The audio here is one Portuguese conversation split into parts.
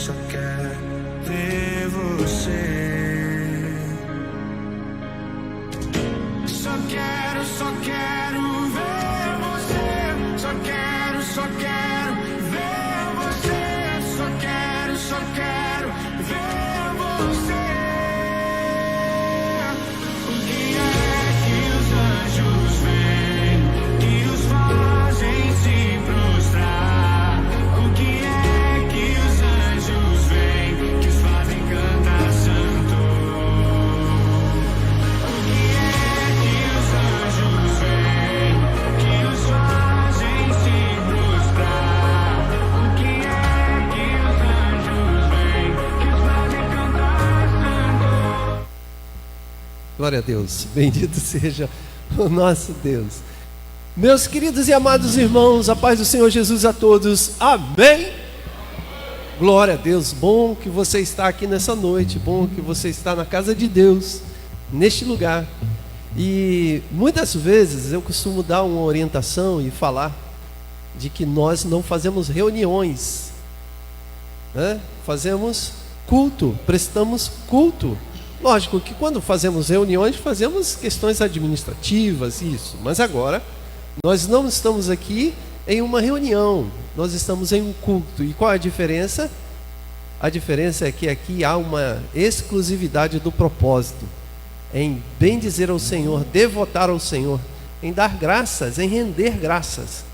só quero ver você. Só quero ver você. Só quero ver você. Só quero ver você. O que é que os anjos veem que os fazem se prostrar? O que é que os anjos veem que os fazem cantar santo? O que é que os anjos veem que os fazem se prostrar? O que é que os anjos veem que os fazem cantar santo? Glória a Deus, bendito seja o nosso Deus. Meus queridos e amados irmãos, a paz do Senhor Jesus a todos, amém? Glória a Deus, bom que você está aqui nessa noite, bom que você está na casa de Deus, neste lugar. E muitas vezes eu costumo dar uma orientação e falar de que nós não fazemos reuniões, né? Fazemos culto, prestamos culto. Lógico que quando fazemos reuniões, fazemos questões administrativas, isso. Mas agora, nós não estamos aqui em uma reunião, nós estamos em um culto. E qual é a diferença? A diferença é que aqui há uma exclusividade do propósito, em bendizer ao Senhor, devotar ao Senhor, em dar graças, em render graças,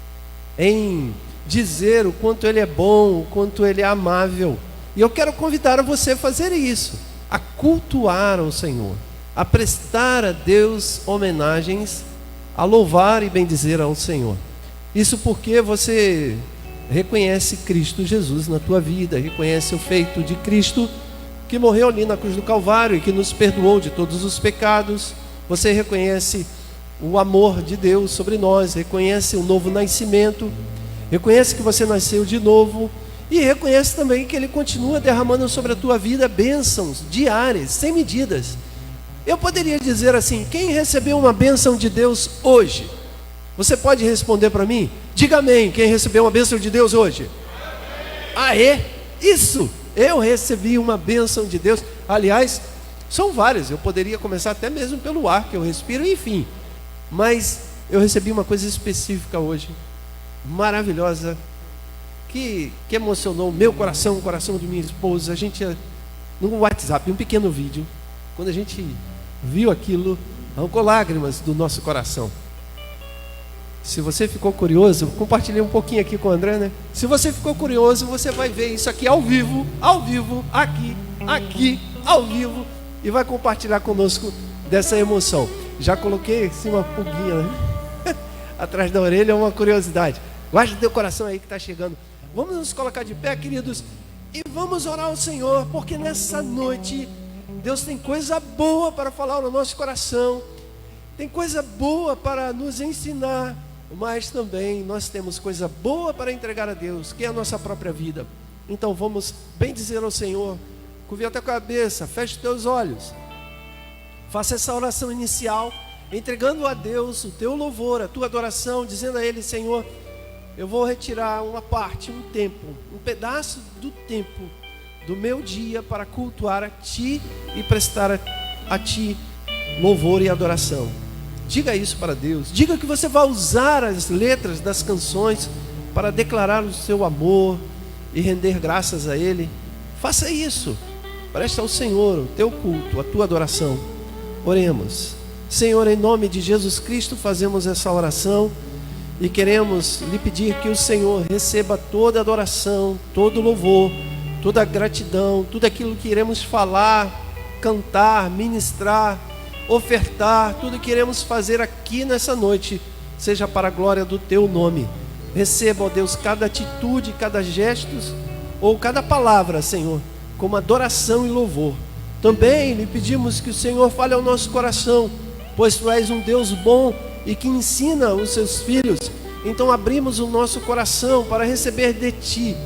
em dizer o quanto Ele é bom, o quanto Ele é amável. E eu quero convidar você a fazer isso, a cultuar ao Senhor, a prestar a Deus homenagens, a louvar e bendizer ao Senhor. Isso porque você reconhece Cristo Jesus na tua vida, reconhece o feito de Cristo que morreu ali na cruz do Calvário e que nos perdoou de todos os pecados. Você reconhece o amor de Deus sobre nós, reconhece o novo nascimento, reconhece que você nasceu de novo. E reconhece também que Ele continua derramando sobre a tua vida bênçãos diárias, sem medidas. Eu poderia dizer assim: quem recebeu uma bênção de Deus hoje? Você pode responder para mim? Diga amém, quem recebeu uma bênção de Deus hoje? Aê, isso! Eu recebi uma bênção de Deus. Aliás, são várias. Eu poderia começar até mesmo pelo ar que eu respiro, enfim. Mas eu recebi uma coisa específica hoje, maravilhosa, que emocionou o meu coração, o coração de minha esposa. A gente, no WhatsApp, um pequeno vídeo, quando a gente viu aquilo, arrancou lágrimas do nosso coração. Se você ficou curioso, compartilhei um pouquinho aqui com o André, né? Se você ficou curioso, você vai ver isso aqui ao vivo, aqui, ao vivo, e vai compartilhar conosco dessa emoção. Já coloquei assim uma pulguinha, né? Atrás da orelha, uma curiosidade. Guarda o teu coração aí que está chegando. Vamos nos colocar de pé, queridos, e vamos orar ao Senhor, porque nessa noite Deus tem coisa boa para falar no nosso coração, tem coisa boa para nos ensinar, mas também nós temos coisa boa para entregar a Deus, que é a nossa própria vida. Então vamos bem dizer ao Senhor, curva a tua cabeça, feche os teus olhos, faça essa oração inicial, entregando a Deus o teu louvor, a tua adoração, dizendo a Ele: Senhor, eu vou retirar uma parte, um tempo, um pedaço do tempo do meu dia para cultuar a Ti e prestar a Ti louvor e adoração. Diga isso para Deus. Diga que você vai usar as letras das canções para declarar o seu amor e render graças a Ele. Faça isso. Presta ao Senhor o teu culto, a tua adoração. Oremos. Senhor, em nome de Jesus Cristo, fazemos essa oração e queremos lhe pedir que o Senhor receba toda adoração, todo louvor, toda gratidão, tudo aquilo que iremos falar, cantar, ministrar, ofertar, tudo que iremos fazer aqui nessa noite, seja para a glória do teu nome. Receba, ó Deus, cada atitude, cada gesto ou cada palavra, Senhor, como adoração e louvor. Também lhe pedimos que o Senhor fale ao nosso coração, pois tu és um Deus bom e que ensina os seus filhos. Então abrimos o nosso coração para receber de ti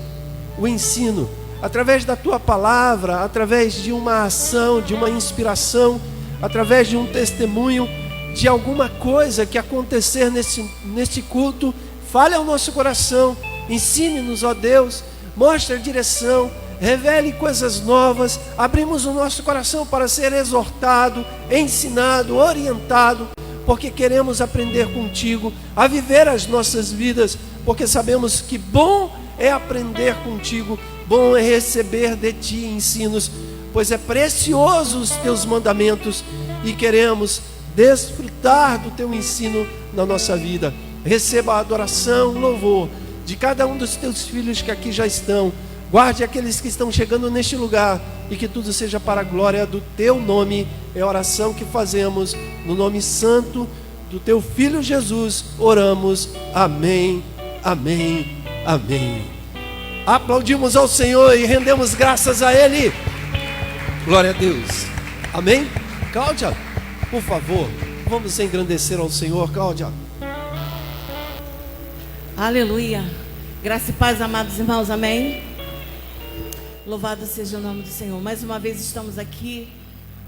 o ensino, através da tua palavra, através de uma ação, de uma inspiração, através de um testemunho, de alguma coisa que acontecer neste culto. Fale ao nosso coração, ensine-nos, ó Deus, mostre a direção, revele coisas novas. Abrimos o nosso coração para ser exortado, ensinado, orientado, porque queremos aprender contigo a viver as nossas vidas, porque sabemos que bom é aprender contigo, bom é receber de ti ensinos, pois é precioso os teus mandamentos e queremos desfrutar do teu ensino na nossa vida. Receba a adoração, louvor de cada um dos teus filhos que aqui já estão. Guarde aqueles que estão chegando neste lugar e que tudo seja para a glória do teu nome. É a oração que fazemos no nome santo do teu Filho Jesus. Oramos. Amém, amém, amém. Aplaudimos ao Senhor e rendemos graças a Ele. Glória a Deus. Amém? Cláudia, por favor, vamos engrandecer ao Senhor. Cláudia. Aleluia. Graça e paz, amados irmãos. Amém. Louvado seja o nome do Senhor. Mais uma vez estamos aqui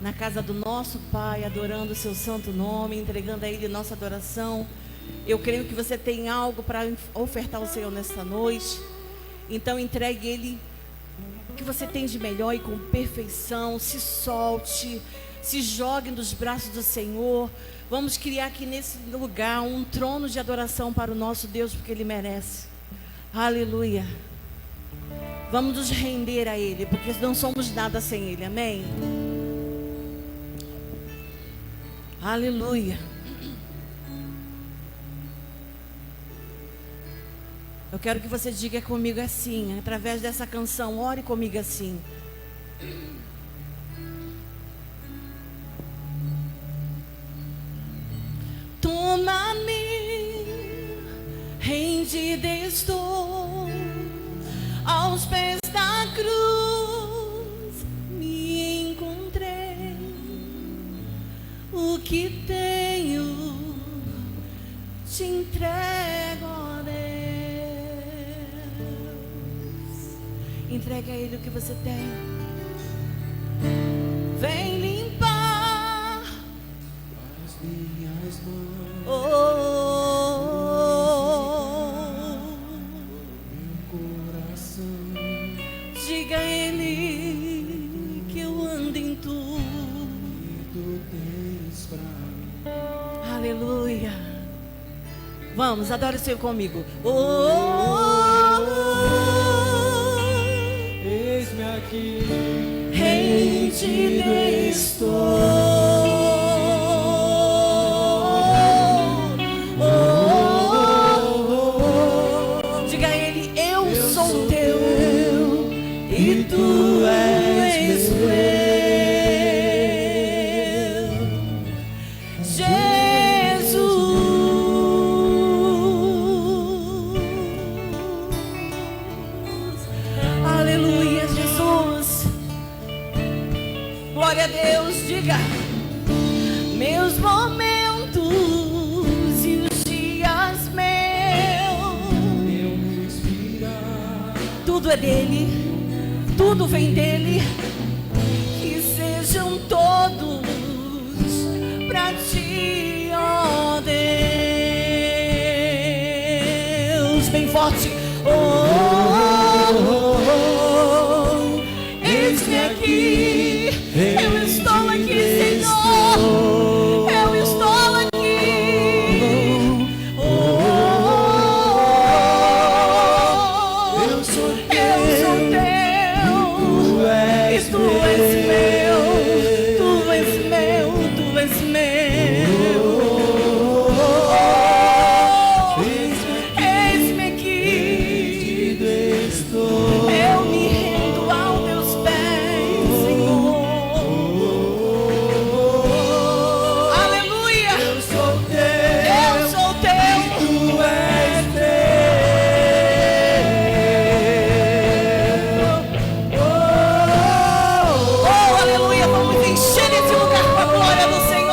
na casa do nosso Pai, adorando o seu santo nome, entregando a Ele nossa adoração. Eu creio que você tem algo para ofertar ao Senhor nesta noite. Então entregue Ele o que você tem de melhor e com perfeição. Se solte, se jogue nos braços do Senhor. Vamos criar aqui nesse lugar um trono de adoração para o nosso Deus, porque Ele merece. Aleluia. Vamos nos render a Ele, porque não somos nada sem Ele, amém? Aleluia. Eu quero que você diga comigo assim, através dessa canção, ore comigo assim. Toma-me, rendida estou aos pés da cruz, me encontrei. O que tenho te entrego, ó Deus. Entregue a Ele o que você tem. Vem limpar as minhas mãos. Oh, meu coração. Diga a Ele que eu ando em tudo. Aleluia. Vamos, adore o Senhor comigo. Eis-me aqui, rendido estou. Diga a Ele, eu sou teu e tu és meu. Aleluia, Jesus. Glória a Deus, diga. Meus momentos e os dias meus, tudo é dele, tudo vem dele. Que sejam todos pra ti, ó Deus. Bem forte. Eis-me aqui, eu estou aqui, Senhor, eu estou aqui. Eu sou teu, e tu és meu, tu és meu, tu és meu. Eis-me aqui, eu me rendo aos teus pés, Senhor. Aleluia. Eu sou teu, e tu és meu. Oh, aleluia. Vamos encher esse lugar com a glória do Senhor.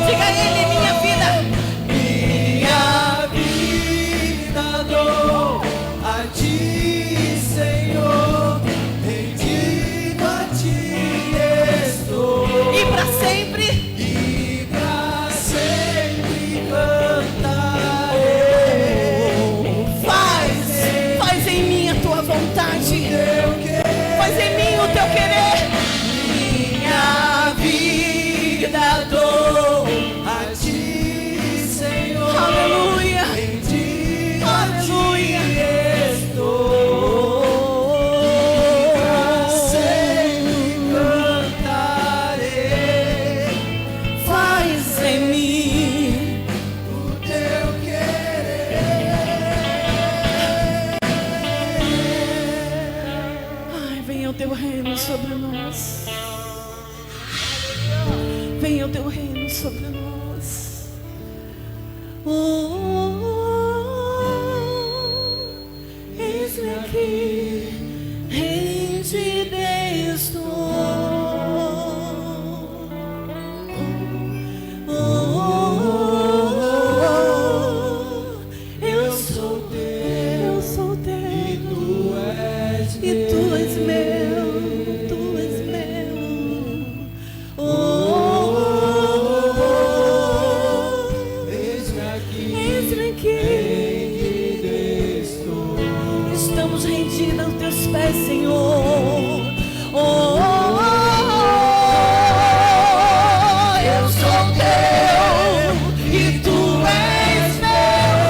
Diga a Ele, minha vida dou a ti, Senhor, rendido a ti estou, e para sempre. e pra sempre cantarei. Faz em mim a tua vontade, faz em mim o teu querer. Minha vida dou a ti, Senhor, Aleluia. rendido a Aleluia. ti estou, pra sempre cantarei. Faz em mim. O teu querer. Ai, venha o teu reino sobre nós. Venha o teu reino sobre nós. Eis-me aqui, rendido estou. Eu sou teu, e tu és meu, tu és meu. Eis-me aqui, Eis-me aqui. rendido estou. Estamos rendidos aos teus pés, Senhor. Eu sou teu e tu és meu,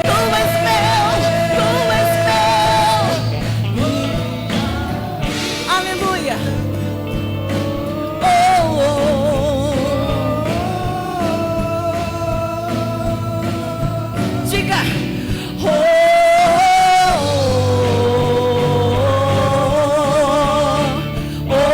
tu és meu, tu és meu. Aleluia. Diga. Oh,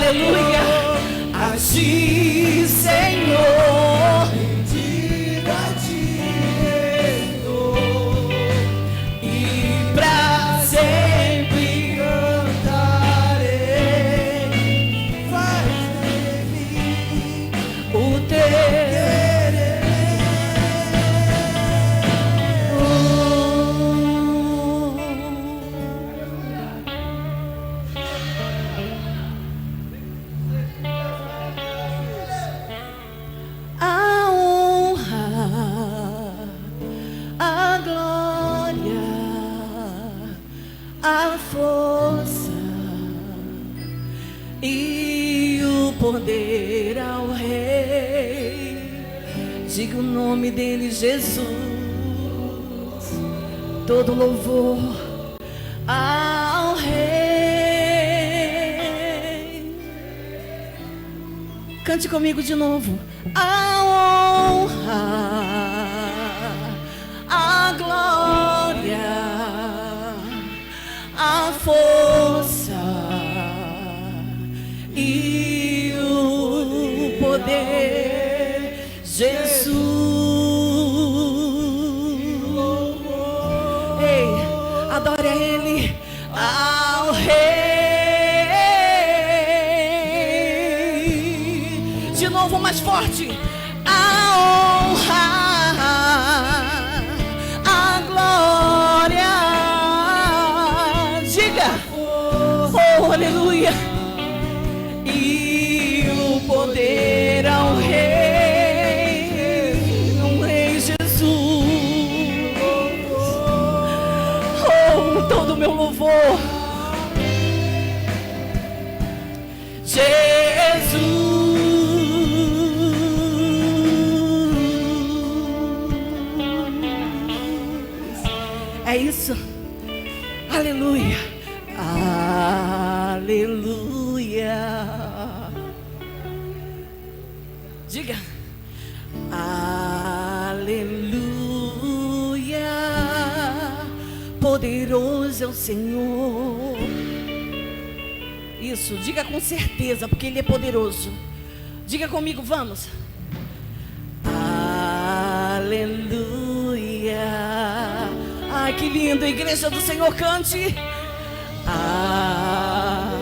aleluia. A ti, Senhor, Bendita te estou, e pra sempre cantarei. Faz de mim o teu. A honra, a glória, a força e o poder ao Rei. Diga o nome dele, Jesus. Todo louvor ao Rei. Cante comigo de novo. A honra, a glória, a força e o poder, Jesus. Ei, adore a Ele, ao Rei. De novo, mais forte. A honra, a glória, diga, oh, aleluia, e o poder ao Rei, ao Rei Jesus. Oh, todo o meu louvor, é isso. Aleluia. Aleluia. Diga. Aleluia. Poderoso é o Senhor. Isso, diga com certeza, porque Ele é poderoso. Diga comigo, vamos. Aleluia. Ai, que lindo, igreja do Senhor, cante. Aleluia.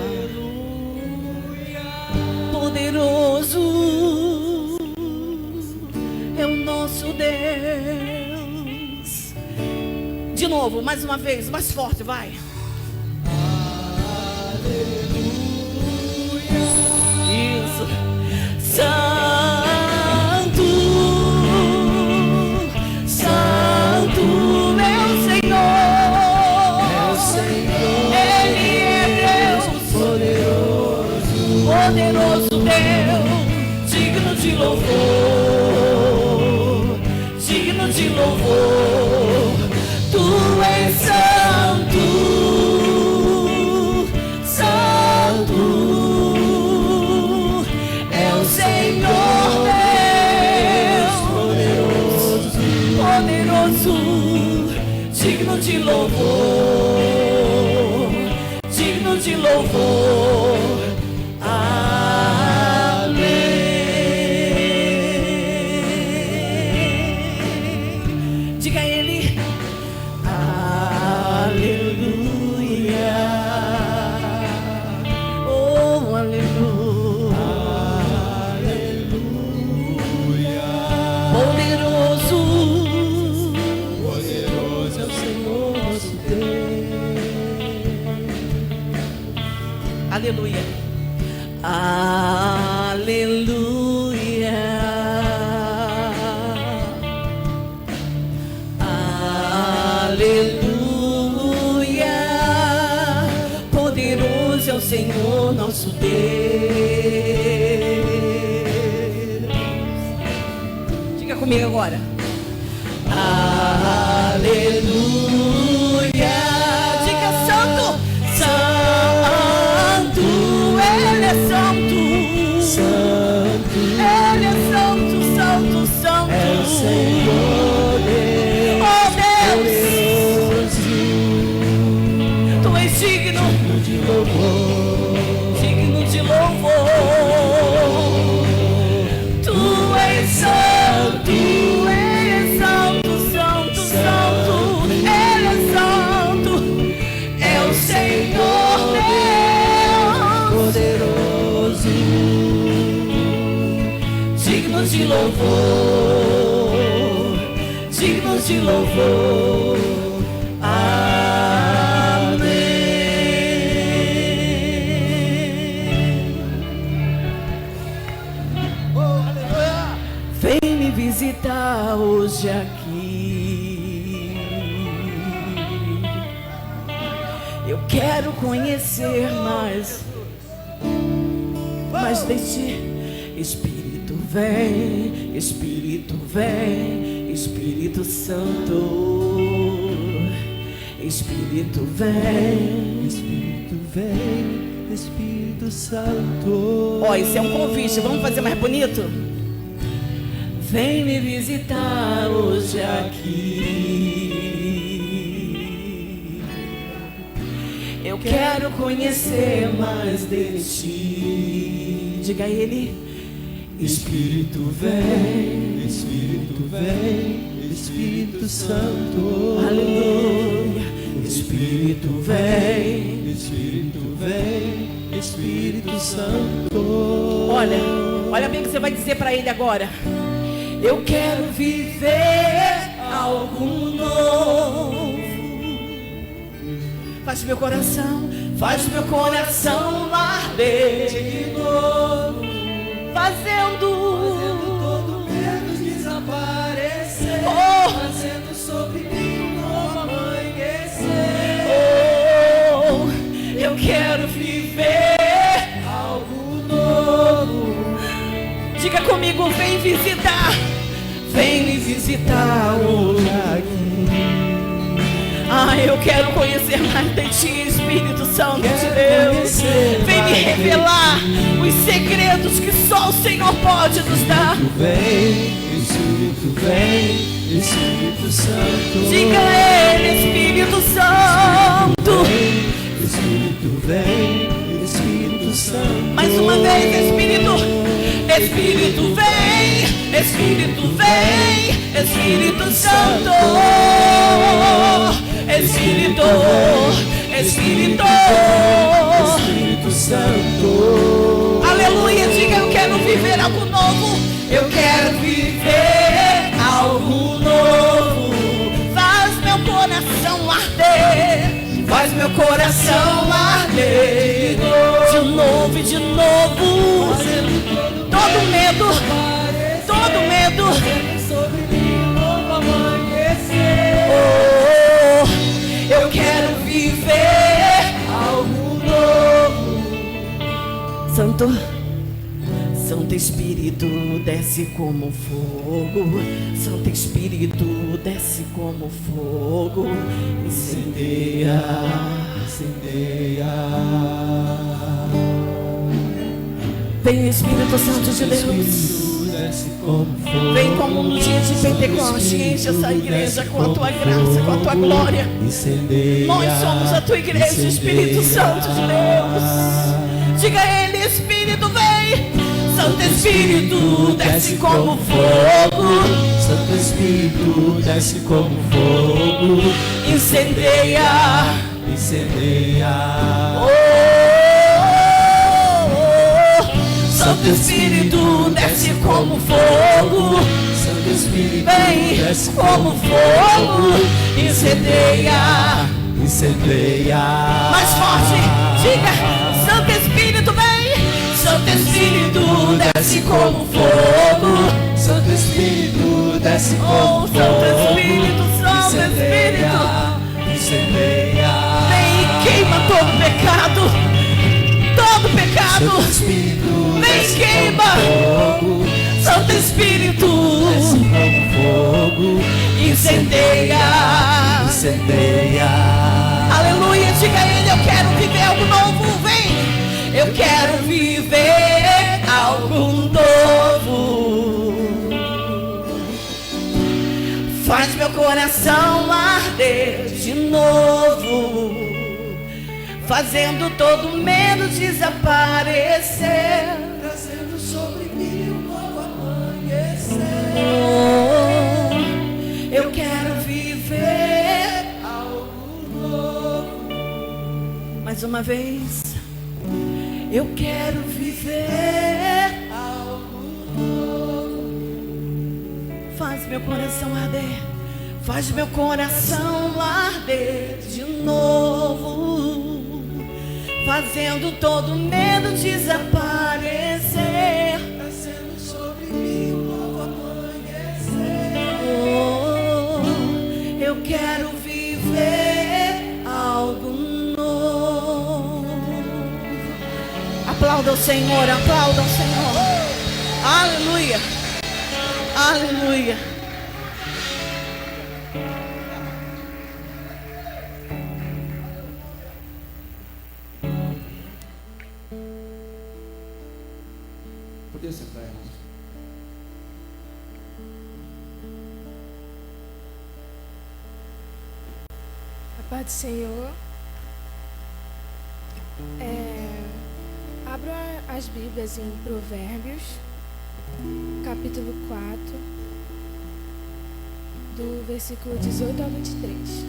Poderoso é o nosso Deus. De novo, mais uma vez, mais forte, vai. Aleluia. Isso. Santo, Santo é o Senhor. É o Senhor, Ele é Deus, poderoso, poderoso Deus, digno de louvor, digno de louvor. Tu és santo, santo é o Senhor Deus, poderoso, poderoso, digno de louvor, digno de louvor. Amém. Diga a Ele. Aleluia. Oh, aleluia. aleluia. Poderoso, Poderoso é o Senhor nosso Deus. aleluia. Aleluia. Aleluia. Poderoso é o Senhor nosso Deus. Diga comigo agora. Aleluia. Diga santo, santo, Ele é santo, Santo Ele é santo, santo, santo. é o Senhor Deus, Oh Deus, poderoso, Tu és digno, de louvor, digno de de louvor. Tu és santo, tu és santo, santo, santo. Ele é santo, é o Senhor Deus poderoso, digno de louvor, digno de louvor. Vem me visitar hoje aqui. Eu quero conhecer mais de ti. Espírito vem, Espírito vem, Espírito Santo. Espírito vem, Espírito vem, Espírito Santo. Ó, isso é um convite, vamos fazer mais bonito? Vem me visitar hoje aqui. Eu quero conhecer mais de ti. Diga a ele: Espírito vem, Espírito vem, Espírito Santo. aleluia. Espírito vem. Espírito vem, Espírito Santo. Olha bem o que você vai dizer para ele agora. Eu quero viver algo novo. Faz meu coração arder de novo, fazendo todo medo desaparecer, fazendo sobre mim um novo amanhecer. eu quero viver. Algo novo. Diga comigo: vem visitar, vem me visitar hoje aqui. Eu quero conhecer mais de ti, Espírito Santo de Deus. Vem me revelar os segredos que só o Senhor pode nos dar. Espírito vem, Espírito Santo. Diga a ele: Espírito Santo. Espírito vem, Espírito Santo. Mais uma vez, Espírito vem, Espírito vem, Espírito Santo. Espírito Santo. Aleluia, diga: eu quero viver algo novo. Eu quero viver algo novo. Faz meu coração arder. Faz meu coração arder. De novo e de novo. Todo medo. Sobre mim um novo amanhecer. Eu quero viver algo novo. Santo Espírito, desce como fogo. Santo Espírito, desce como fogo. Incendeia. Vem, Espírito Santo de Deus. Vem como no dia de Pentecoste, enche essa igreja com a tua graça, com a tua glória. Nós somos a tua igreja, Espírito Santo de Deus. Diga a ele: Espírito vem. Santo Espírito, desce como fogo. Santo Espírito, desce como fogo. Incendeia. Santo Espírito, desce como fogo. Santo Espírito, Vem desce como fogo. Incendeia. Mais forte, diga: Santo Espírito vem. Santo Espírito, desce como fogo. Santo Espírito, desce como fogo. Santo Espírito, vem e queima todo pecado. Santo Espírito, Vem, queima. Santo Espírito, desce como fogo. Incendeia. Aleluia, diga a ele: eu quero viver algo novo. Vem. Eu quero viver algo novo. Faz meu coração arder de novo. fazendo todo medo desaparecer, trazendo sobre mim um novo amanhecer. oh, eu quero viver Algo novo, mais uma vez. Eu quero viver. algo novo. Faz meu coração arder, faz meu coração arder de novo, fazendo todo medo desaparecer. Trazendo sobre mim um novo amanhecer. Oh, eu quero viver algo novo. Aplauda o Senhor, aplauda o Senhor. Aleluia, aleluia. Poder sentar, irmãos. A paz do Senhor. Abra as Bíblias em Provérbios, capítulo 4, do versículo 18 ao 23.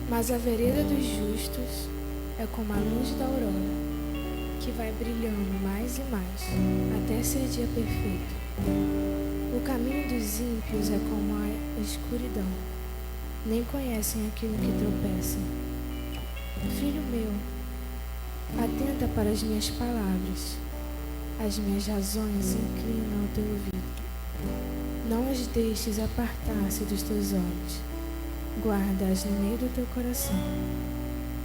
Mas a vereda dos justos é como a luz da aurora, que vai brilhando mais e mais, até ser dia perfeito. O caminho dos ímpios é como a escuridão, nem conhecem aquilo que tropeçam. Filho meu, atenta para as minhas palavras, as minhas razões inclinam o teu ouvido. Não as deixes apartar-se dos teus olhos. Guarda-as no meio do teu coração,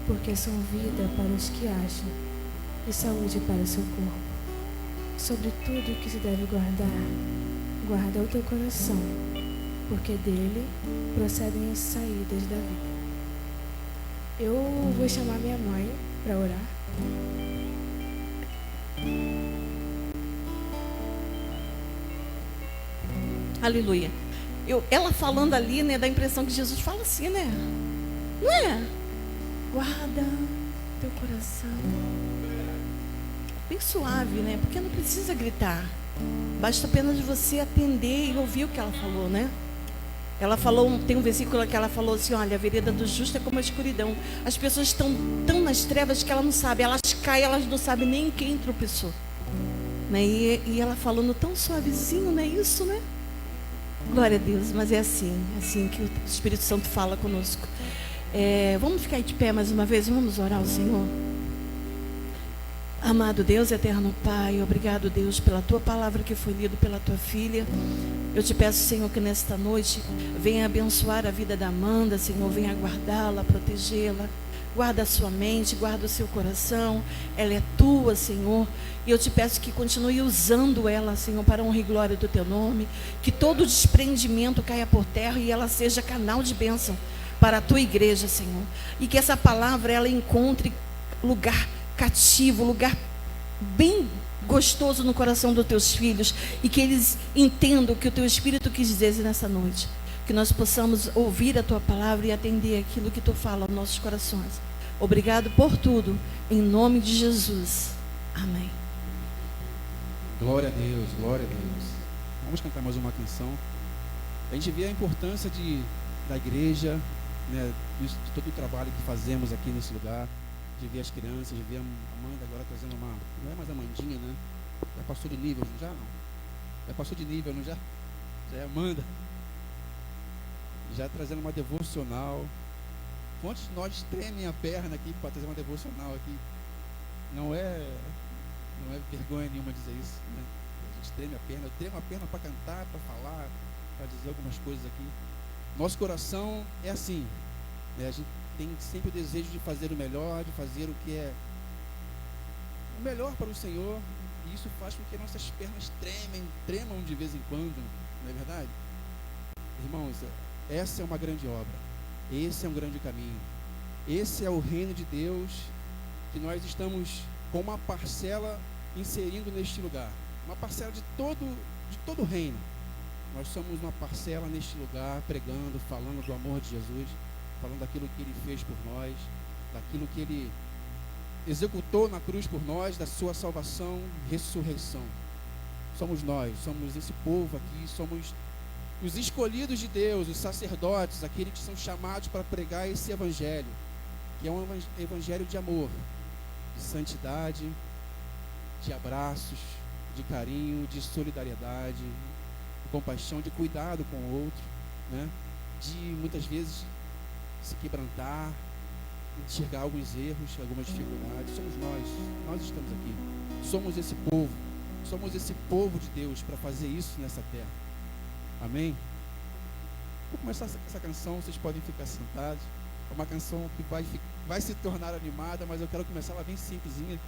porque são vida para os que acham e saúde para o seu corpo. Sobre tudo que se deve guardar, guarda o teu coração, porque dele procedem as saídas da vida. Eu vou chamar minha mãe para orar. Aleluia. Ela falando ali, né, dá a impressão que Jesus fala assim, né? Não é? Guarda teu coração. Bem suave, né? Porque não precisa gritar. Basta apenas você atender e ouvir o que ela falou, né? Ela falou, tem um versículo que ela falou assim, olha, a vereda do justo é como a escuridão. As pessoas estão tão nas trevas que ela não sabe. Elas caem, elas não sabem nem quem tropeçou. Né? E ela falando tão suavezinho, não é isso, né? Glória a Deus, mas é assim que o Espírito Santo fala conosco. Vamos ficar de pé mais uma vez, vamos orar ao Senhor. Amado Deus, eterno Pai, obrigado, Deus, pela tua palavra que foi lida pela tua filha. Eu te peço, Senhor, que nesta noite venha abençoar a vida da Amanda, Senhor, venha guardá-la, protegê-la. Guarda a sua mente, guarda o seu coração. Ela é tua, Senhor. E eu te peço que continue usando ela, Senhor, para a honra e glória do teu nome. Que todo desprendimento caia por terra e ela seja canal de bênção para a tua igreja, Senhor. E que essa palavra, ela encontre lugar cativo, lugar bem gostoso no coração dos teus filhos. E que eles entendam o que o teu Espírito quis dizer nessa noite. Que nós possamos ouvir a tua palavra e atender aquilo que tu fala aos nossos corações. Obrigado por tudo, em nome de Jesus. Amém. Glória a Deus, glória a Deus. Vamos cantar mais uma canção. A gente vê a importância da igreja, né, de todo o trabalho que fazemos aqui nesse lugar, de ver as crianças, de ver a Amanda agora trazendo uma... Não é mais a Amandinha, né? Já passou de nível, não já? Não. Já passou de nível, não já? Já é Amanda. Já trazendo uma devocional. Quantos de nós tremem a perna aqui para trazer uma devocional aqui? Não é vergonha nenhuma dizer isso, né? A gente treme a perna, eu tremo a perna para cantar, para falar, para dizer algumas coisas aqui. Nosso coração é assim, né? A gente tem sempre o desejo de fazer o melhor, de fazer o que é o melhor para o Senhor, e isso faz com que nossas pernas tremam de vez em quando, não é verdade? Irmãos, essa é uma grande obra, esse é um grande caminho, esse é o reino de Deus que nós estamos com uma parcela inserindo neste lugar, uma parcela de todo o reino. Nós somos uma parcela neste lugar, pregando, falando do amor de Jesus, falando daquilo que Ele fez por nós, daquilo que Ele executou na cruz por nós, da sua salvação, ressurreição. Somos nós, somos esse povo aqui, somos os escolhidos de Deus, os sacerdotes, aqueles que são chamados para pregar esse evangelho, que é um evangelho de amor, de santidade, de abraços, de carinho, de solidariedade, de compaixão, de cuidado com o outro, né? De muitas vezes se quebrantar, enxergar alguns erros, algumas dificuldades. Somos nós estamos aqui, somos esse povo de Deus para fazer isso nessa terra. Amém? Vou começar essa canção, vocês podem ficar sentados. É uma canção que vai se tornar animada, mas eu quero começar ela bem simplesinha.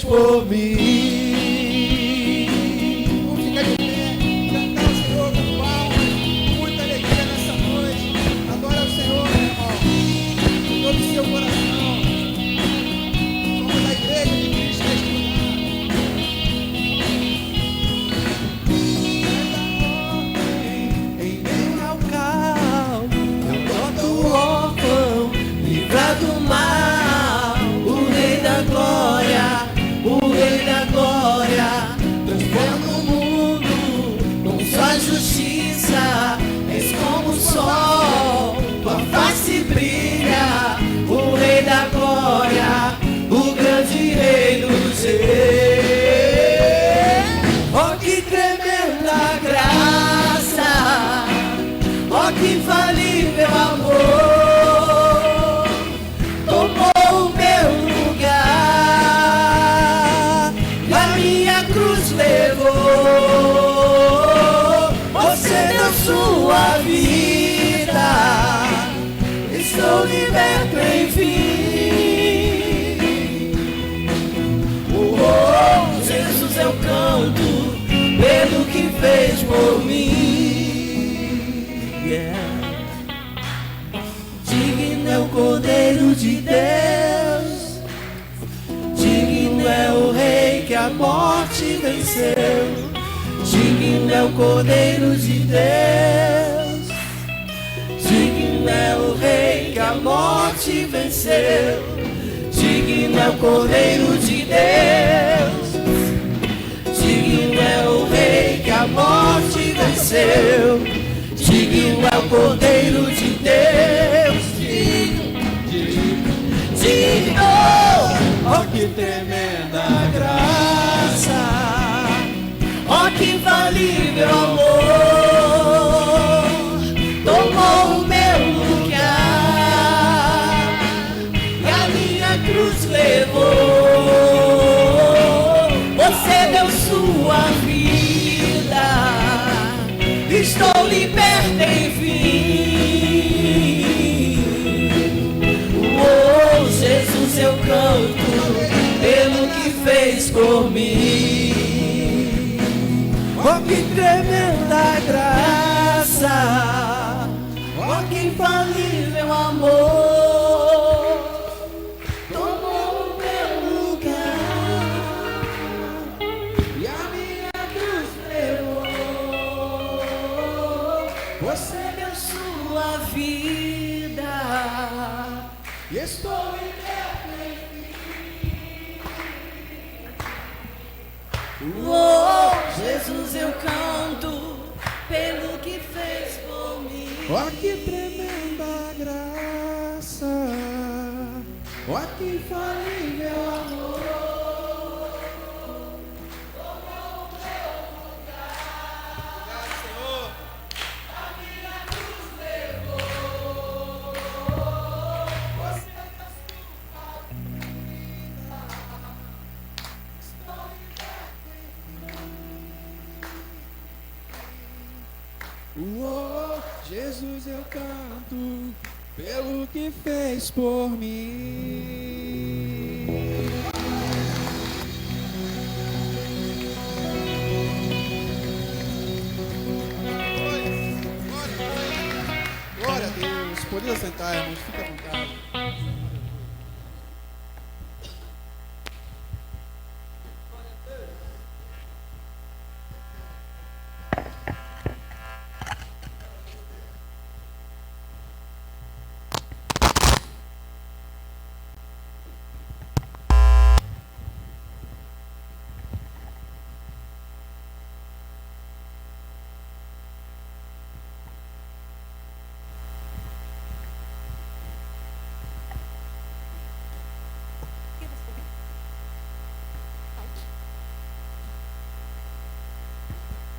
Por mim. Vamos ficar de pé, cantar ao Senhor com palmas, muita alegria nessa noite. Adora ao Senhor, meu irmão, com todo o seu coração. Somos a igreja de Cristo neste Em meio ao caos, eu broto o órfão, livrado do mal, o Rei da Glória. O Rei da Glória, transforma o mundo com sua justiça. És como o sol, tua face brilha. O Rei da Glória, o grande Rei dos reis. Oh, que tremenda graça, oh, que infalível amor. Tomou o meu lugar, levou, você deu sua vida, estou liberto enfim. Oh, Jesus, eu canto pelo que fez por mim. Digno é o Cordeiro de Deus, digno é o Rei que a morte venceu. Digno é o Cordeiro de Deus, digno é o Rei que a morte venceu. Digno é o Cordeiro de Deus, digno é o Rei que a morte venceu. Digno é o Cordeiro de Deus, digno, oh, que tremenda graça, oh, que infalível amor, tomou o meu lugar e a minha cruz levou. Você deu sua vida, estou liberta enfim. por mim. Oh, que tremenda graça, Oh, que infalível amor, tomou o meu lugar E a minha cruz levou. Você deu sua vida. e estou liberto. Oh, Jesus, eu canto pelo que fez por mim. Ó que tremenda graça, ó que infalível amor. Oh, Jesus, eu canto pelo que fez por mim. Glória a Deus. Podia sentar, irmãos, fica à vontade.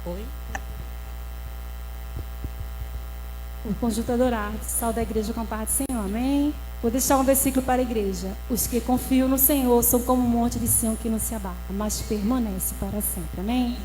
Oi? O conjunto adorado, sal da igreja com a paz do Senhor, amém? Vou deixar um versículo para a igreja. Os que confiam no Senhor são como um monte de Sião que não se abala, mas permanece para sempre, amém?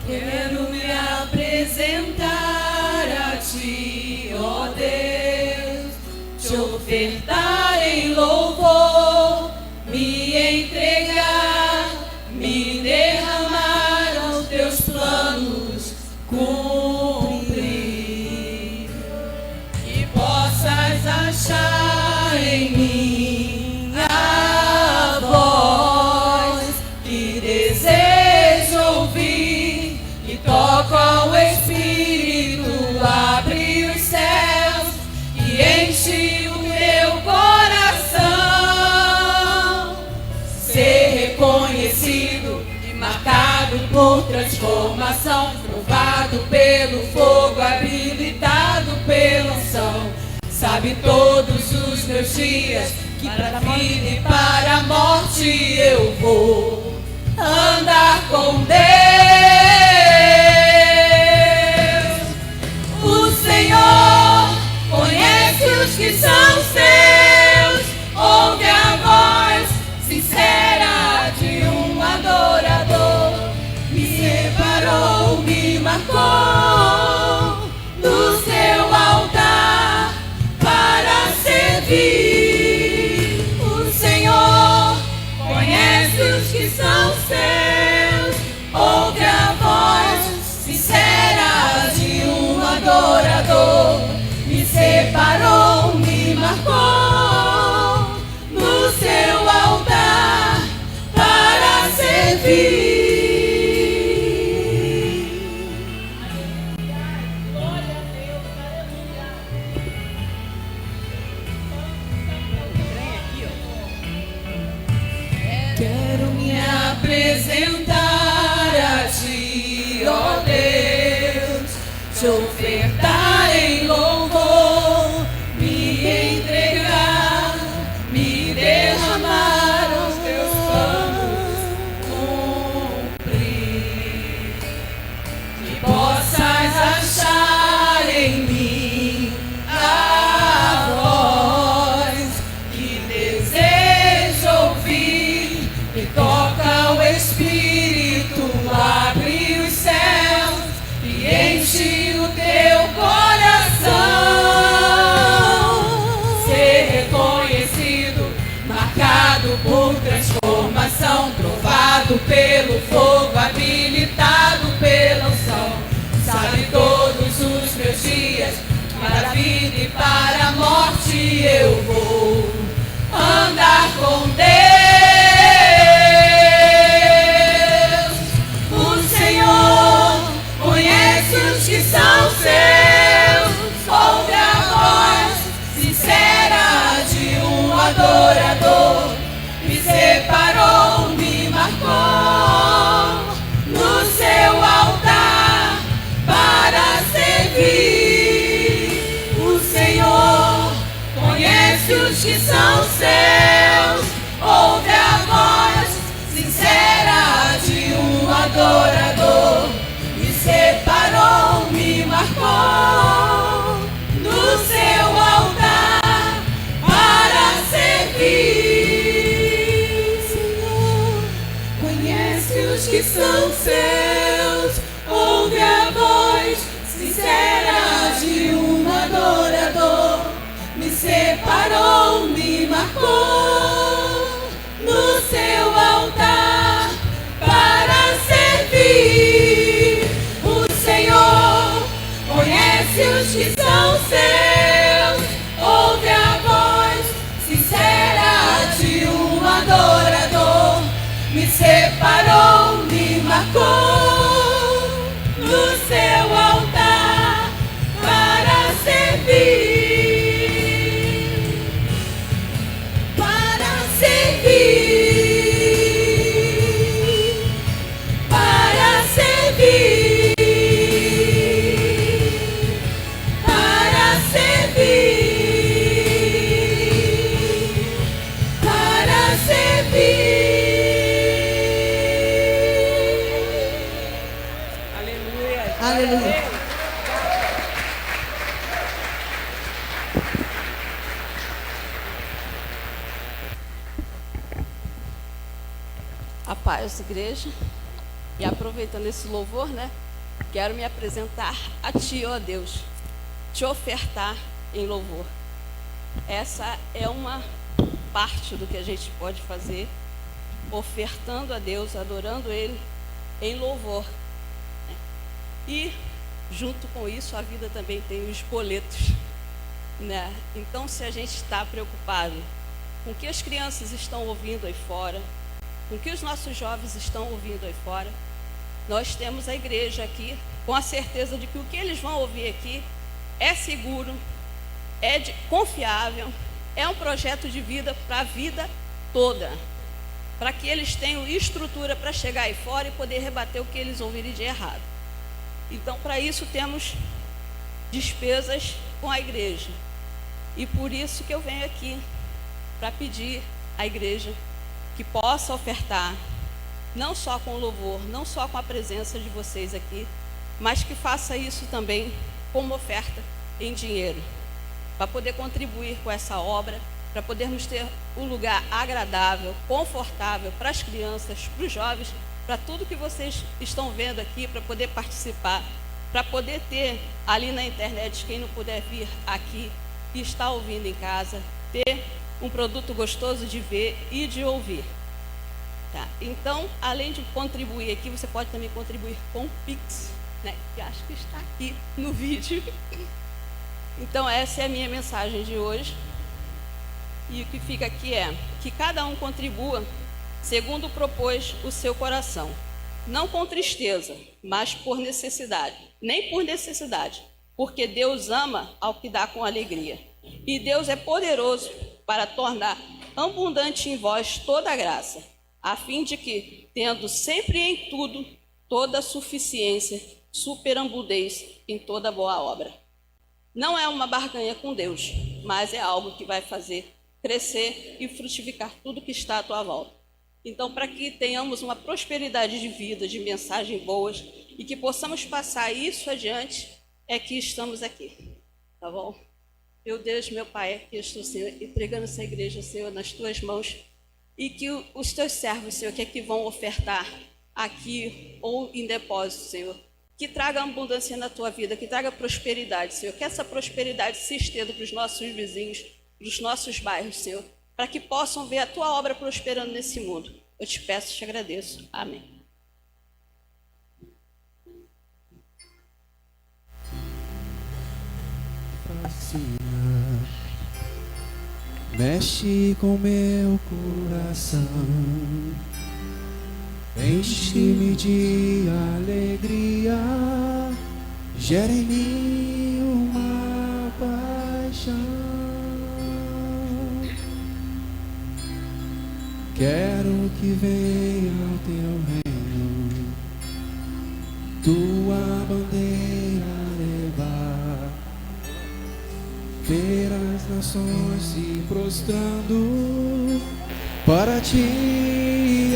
Quero me apresentar a ti, ó Deus, te ofertar em louvor, me entregar, me derramar aos teus planos, cumprir. Que possas achar em mim a voz que desejo ouvir. Toca ao Espírito, abre os céus e enche o meu coração. Ser reconhecido e marcado por transformação, provado pelo fogo, habilitado pela unção. Sabe todos os meus dias que para a vida e para a morte eu vou andar com Deus. O Senhor conhece os que são seus, ouve a voz sincera de um adorador. Me separou, me marcou no seu altar para servir. O Senhor Quero me apresentar a ti, ó Deus, te ofertar em louvor, me entregar, me derramar os teus planos, cumprir. Que possas achar em mim a voz que desejo ouvir, que toca o Espírito, abre os céus e enche o teu coração. Ser reconhecido, marcado por transformação, provado pelo fogo, habilitado pela unção. Sabe todos os meus dias, para a vida e para a morte eu vou andar com Deus. O Senhor conhece os que são seus, ouve a voz sincera de um adorador. Me separou, me marcou no seu altar para servir. O Senhor conhece os que são seus, ouve a voz sincera de um adorador. Me separou, me marcou no seu altar para servir. Senhor conhece os que são seus, ouve a voz sincera de um adorador. Me separou, me marcou no seu altar para servir. O Senhor conhece os que são seus, ouve a voz sincera de um adorador. Me separou, me marcou no seu altar para servir. Para servir. Para servir. Para servir. Para servir. Aleluia. A paz, igreja. E aproveitando esse louvor, né? Quero me apresentar a Ti, ó Deus, te ofertar em louvor. Essa é uma parte do que a gente pode fazer, ofertando a Deus, adorando Ele em louvor. E junto com isso a vida também tem os boletos, né? Então, se a gente está preocupado com o que as crianças estão ouvindo aí fora, com o que os nossos jovens estão ouvindo aí fora, nós temos a igreja aqui com a certeza de que o que eles vão ouvir aqui é seguro, é confiável, é um projeto de vida para a vida toda, para que eles tenham estrutura para chegar aí fora e poder rebater o que eles ouvirem de errado. Então, para isso temos despesas com a igreja. E por isso que eu venho aqui, para pedir à igreja que possa ofertar, não só com louvor, não só com a presença de vocês aqui, mas que faça isso também como oferta em dinheiro, para poder contribuir com essa obra, para podermos ter um lugar agradável, confortável para as crianças, para os jovens, para tudo que vocês estão vendo aqui, para poder participar, para poder ter ali na internet, quem não puder vir aqui e está ouvindo em casa, ter um produto gostoso de ver e de ouvir. Tá? Então, além de contribuir aqui, você pode também contribuir com o Pix, né? Que acho que está aqui no vídeo. Então, essa é a minha mensagem de hoje. E o que fica aqui é que cada um contribua segundo propôs o seu coração, não com tristeza, mas por necessidade, nem por necessidade, porque Deus ama ao que dá com alegria. E Deus é poderoso para tornar abundante em vós toda a graça, a fim de que, tendo sempre em tudo toda a suficiência, superabundez em toda boa obra. Não é uma barganha com Deus, mas é algo que vai fazer crescer e frutificar tudo que está à tua volta. Então, para que tenhamos uma prosperidade de vida, de mensagens boas e que possamos passar isso adiante, é que estamos aqui, tá bom? Meu Deus, meu Pai, aqui eu estou, Senhor, entregando essa igreja, Senhor, nas tuas mãos, e que os teus servos, Senhor, que aqui vão ofertar aqui ou em depósito, Senhor, que traga abundância na tua vida, que traga prosperidade, Senhor, que essa prosperidade se estenda para os nossos vizinhos, para os nossos bairros, Senhor, para que possam ver a tua obra prosperando nesse mundo. Eu te peço e te agradeço. Amém. Mexe com meu coração, enche-me de alegria, gera em mim uma paixão. Quero que venha o teu reino, tua bandeira levar, ver as nações se prostrando para te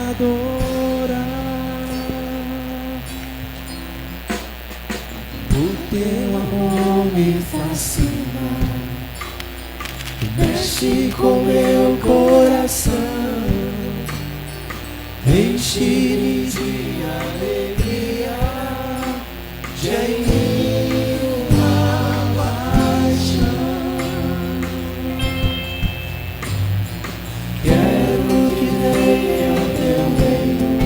adorar. O teu amor me fascina, mexe com meu coração, enche-me de alegria, já em mim uma paixão. Quero que venha o teu reino,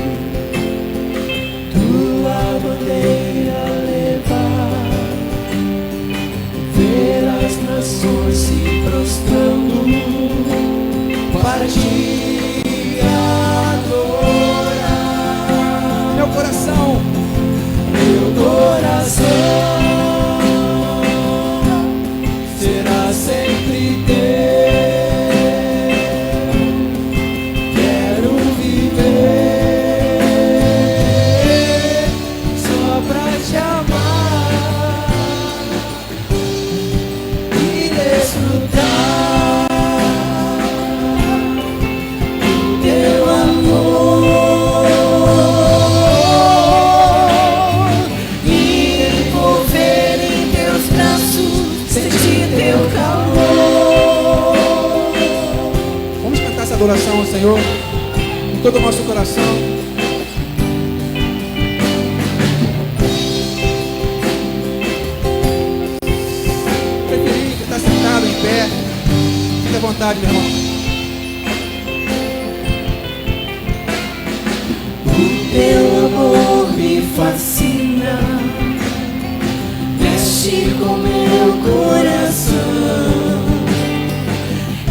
tua bandeira levar, ver as nações se prostrando para te adorar. Meu coração será sempre teu. Quero viver só pra te amar e desfrutar do teu amor e envolver em teus braços, sentir teu calor. Vamos cantar essa adoração ao Senhor com todo o nosso coração. Preferir que está sentado em pé, fique à vontade, meu irmão. O teu amor me fascina, mexe com meu coração,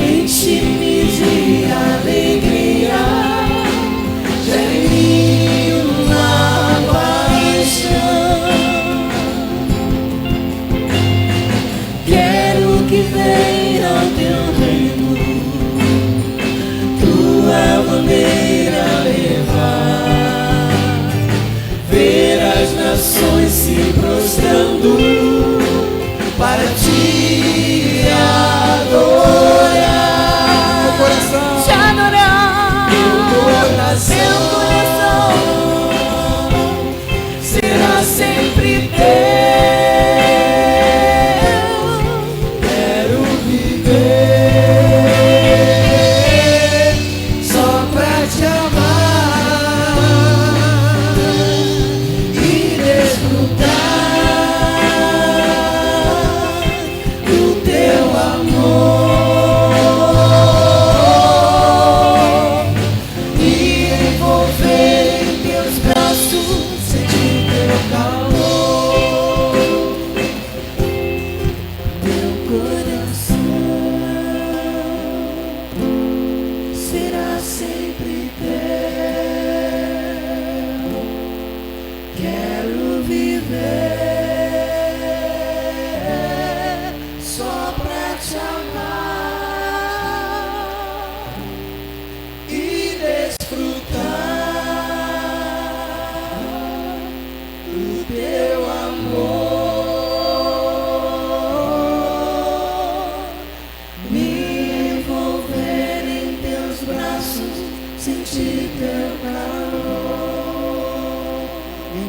enche-me de alegria, gera em mim uma paixão. Quero que venha o teu reino, tua bandeira levar, ver as nações se prostrando para te adorar. Meu coração, Te adorar. meu coração Será sempre teu. quero viver só pra te amar e desfrutar do teu amor e envolver em teus braços, sentir teu calor. Teu coração será sempre teu.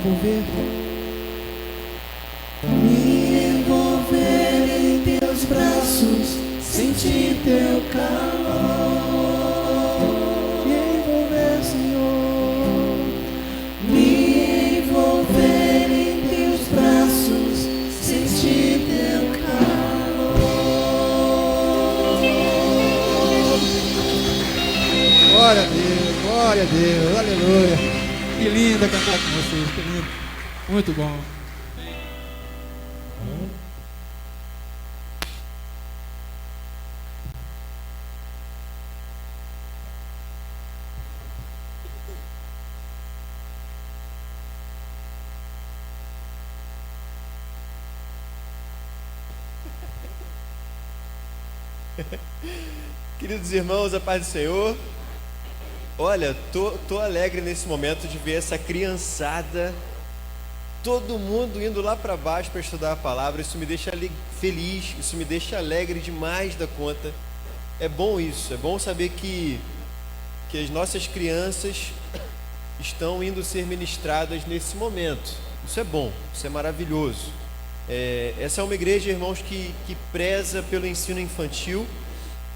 envolver em teus braços, sentir teu calor, me envolver, Senhor, me envolver em teus braços, sentir teu calor. Glória a Deus, aleluia. Que lindo cantar com vocês, que lindo. Muito bom. Queridos irmãos, a paz do Senhor. Olha, tô alegre nesse momento de ver essa criançada, todo mundo indo lá para baixo para estudar a palavra. Isso me deixa feliz, isso me deixa alegre demais da conta. É bom isso, é bom saber que as nossas crianças estão indo ser ministradas nesse momento. Isso é bom, isso é maravilhoso. Essa é uma igreja, irmãos, que preza pelo ensino infantil.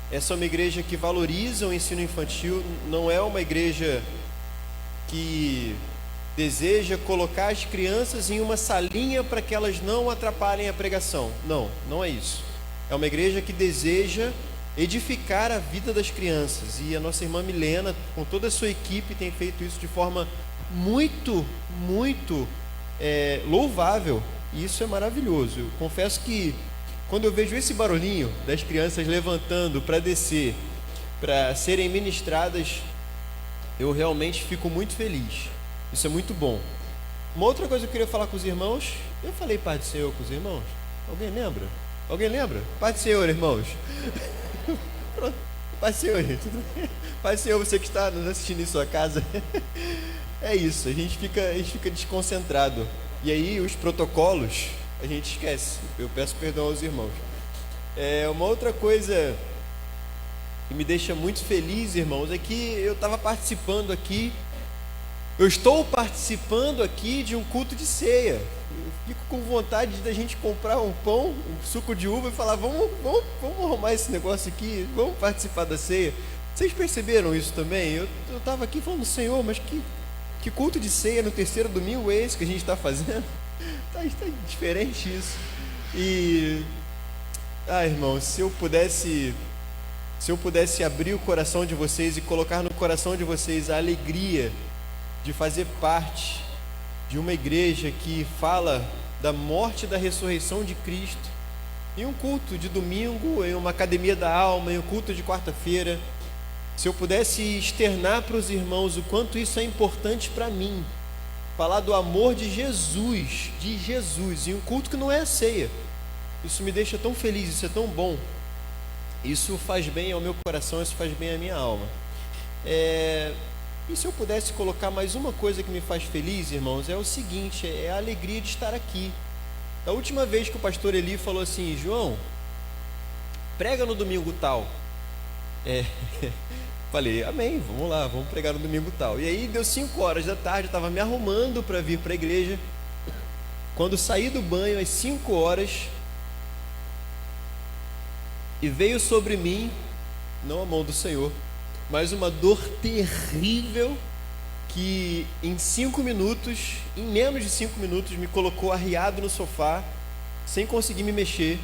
Essa é uma igreja que valoriza o ensino infantil. Não é uma igreja que deseja colocar as crianças em uma salinha para que elas não atrapalhem a pregação. Não é isso. É uma igreja que deseja edificar a vida das crianças. E a nossa irmã Milena, com toda a sua equipe, tem feito isso de forma muito louvável. E isso é maravilhoso. Eu confesso que quando eu vejo esse barulhinho das crianças levantando para descer, para serem ministradas, eu realmente fico muito feliz. Isso é muito bom. Uma outra coisa que eu queria falar com os irmãos, eu falei Pai do Senhor com os irmãos? Alguém lembra? Alguém lembra? Pai do Senhor, irmãos. Pronto. Pai do Senhor, tudo bem? Pai do Senhor, você que está nos assistindo em sua casa. É isso, a gente fica desconcentrado. E aí os protocolos a gente esquece. Eu peço perdão aos irmãos. Uma outra coisa que me deixa muito feliz, irmãos, é que eu estou participando aqui de um culto de ceia. Eu fico com vontade da gente comprar um pão, um suco de uva e falar, vamos arrumar esse negócio aqui, vamos participar da ceia. Vocês perceberam isso também? Eu estava aqui falando, Senhor, mas que culto de ceia no terceiro domingo é esse que a gente está fazendo? Está diferente isso. E irmãos, se eu pudesse abrir o coração de vocês e colocar no coração de vocês a alegria de fazer parte de uma igreja que fala da morte e da ressurreição de Cristo, em um culto de domingo, em uma academia da alma, em um culto de quarta-feira, se eu pudesse externar para os irmãos o quanto isso é importante para mim, falar do amor de Jesus, em um culto que não é a ceia, isso me deixa tão feliz, isso é tão bom, isso faz bem ao meu coração, isso faz bem à minha alma. E se eu pudesse colocar mais uma coisa que me faz feliz, irmãos, é o seguinte, é a alegria de estar aqui. Da última vez que o pastor Eli falou assim, João, prega no domingo tal, falei, amém, vamos lá, vamos pregar no domingo tal. E aí deu 5 horas da tarde, eu estava me arrumando para vir para a igreja. Quando saí do banho às 5 horas, e veio sobre mim, não a mão do Senhor, mas uma dor terrível que em 5 minutos, em menos de 5 minutos, me colocou arriado no sofá, sem conseguir me mexer.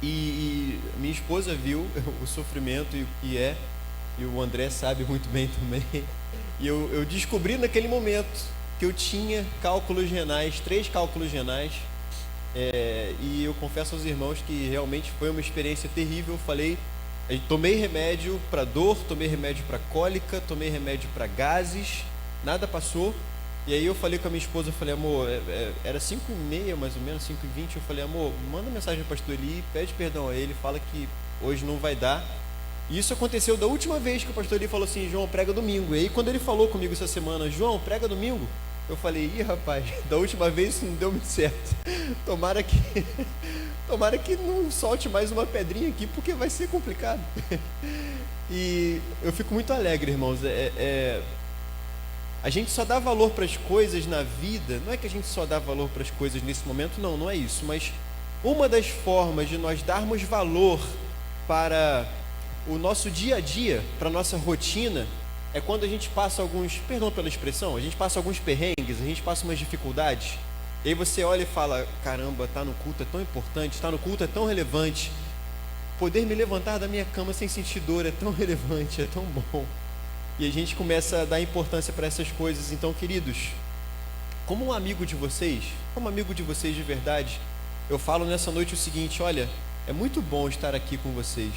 E minha esposa viu o sofrimento e o que é, e o André sabe muito bem também. E eu descobri naquele momento que eu tinha cálculos renais, 3 cálculos renais. E eu confesso aos irmãos que realmente foi uma experiência terrível. Tomei remédio para dor, tomei remédio para cólica, tomei remédio para gases, nada passou. E aí eu falei com a minha esposa, eu falei, amor, era 5h30 mais ou menos, 5h20, eu falei, amor, manda mensagem ao pastor Eli, pede perdão a ele, fala que hoje não vai dar. E isso aconteceu da última vez que o pastor Eli falou assim, João, prega domingo. E aí quando ele falou comigo essa semana, João, prega domingo, eu falei, rapaz, da última vez isso não deu muito certo. Tomara que não solte mais uma pedrinha aqui, porque vai ser complicado. E eu fico muito alegre, irmãos. A gente só dá valor para as coisas na vida, não é que a gente só dá valor para as coisas nesse momento, não, não é isso, mas uma das formas de nós darmos valor para o nosso dia a dia, para a nossa rotina, é quando a gente passa alguns, perdão pela expressão, a gente passa alguns perrengues, a gente passa umas dificuldades, e aí você olha e fala, caramba, estar no culto é tão importante, estar no culto é tão relevante, poder me levantar da minha cama sem sentir dor é tão relevante, é tão bom. E a gente começa a dar importância para essas coisas. Então, queridos, como um amigo de vocês de verdade, eu falo nessa noite o seguinte, olha, é muito bom estar aqui com vocês.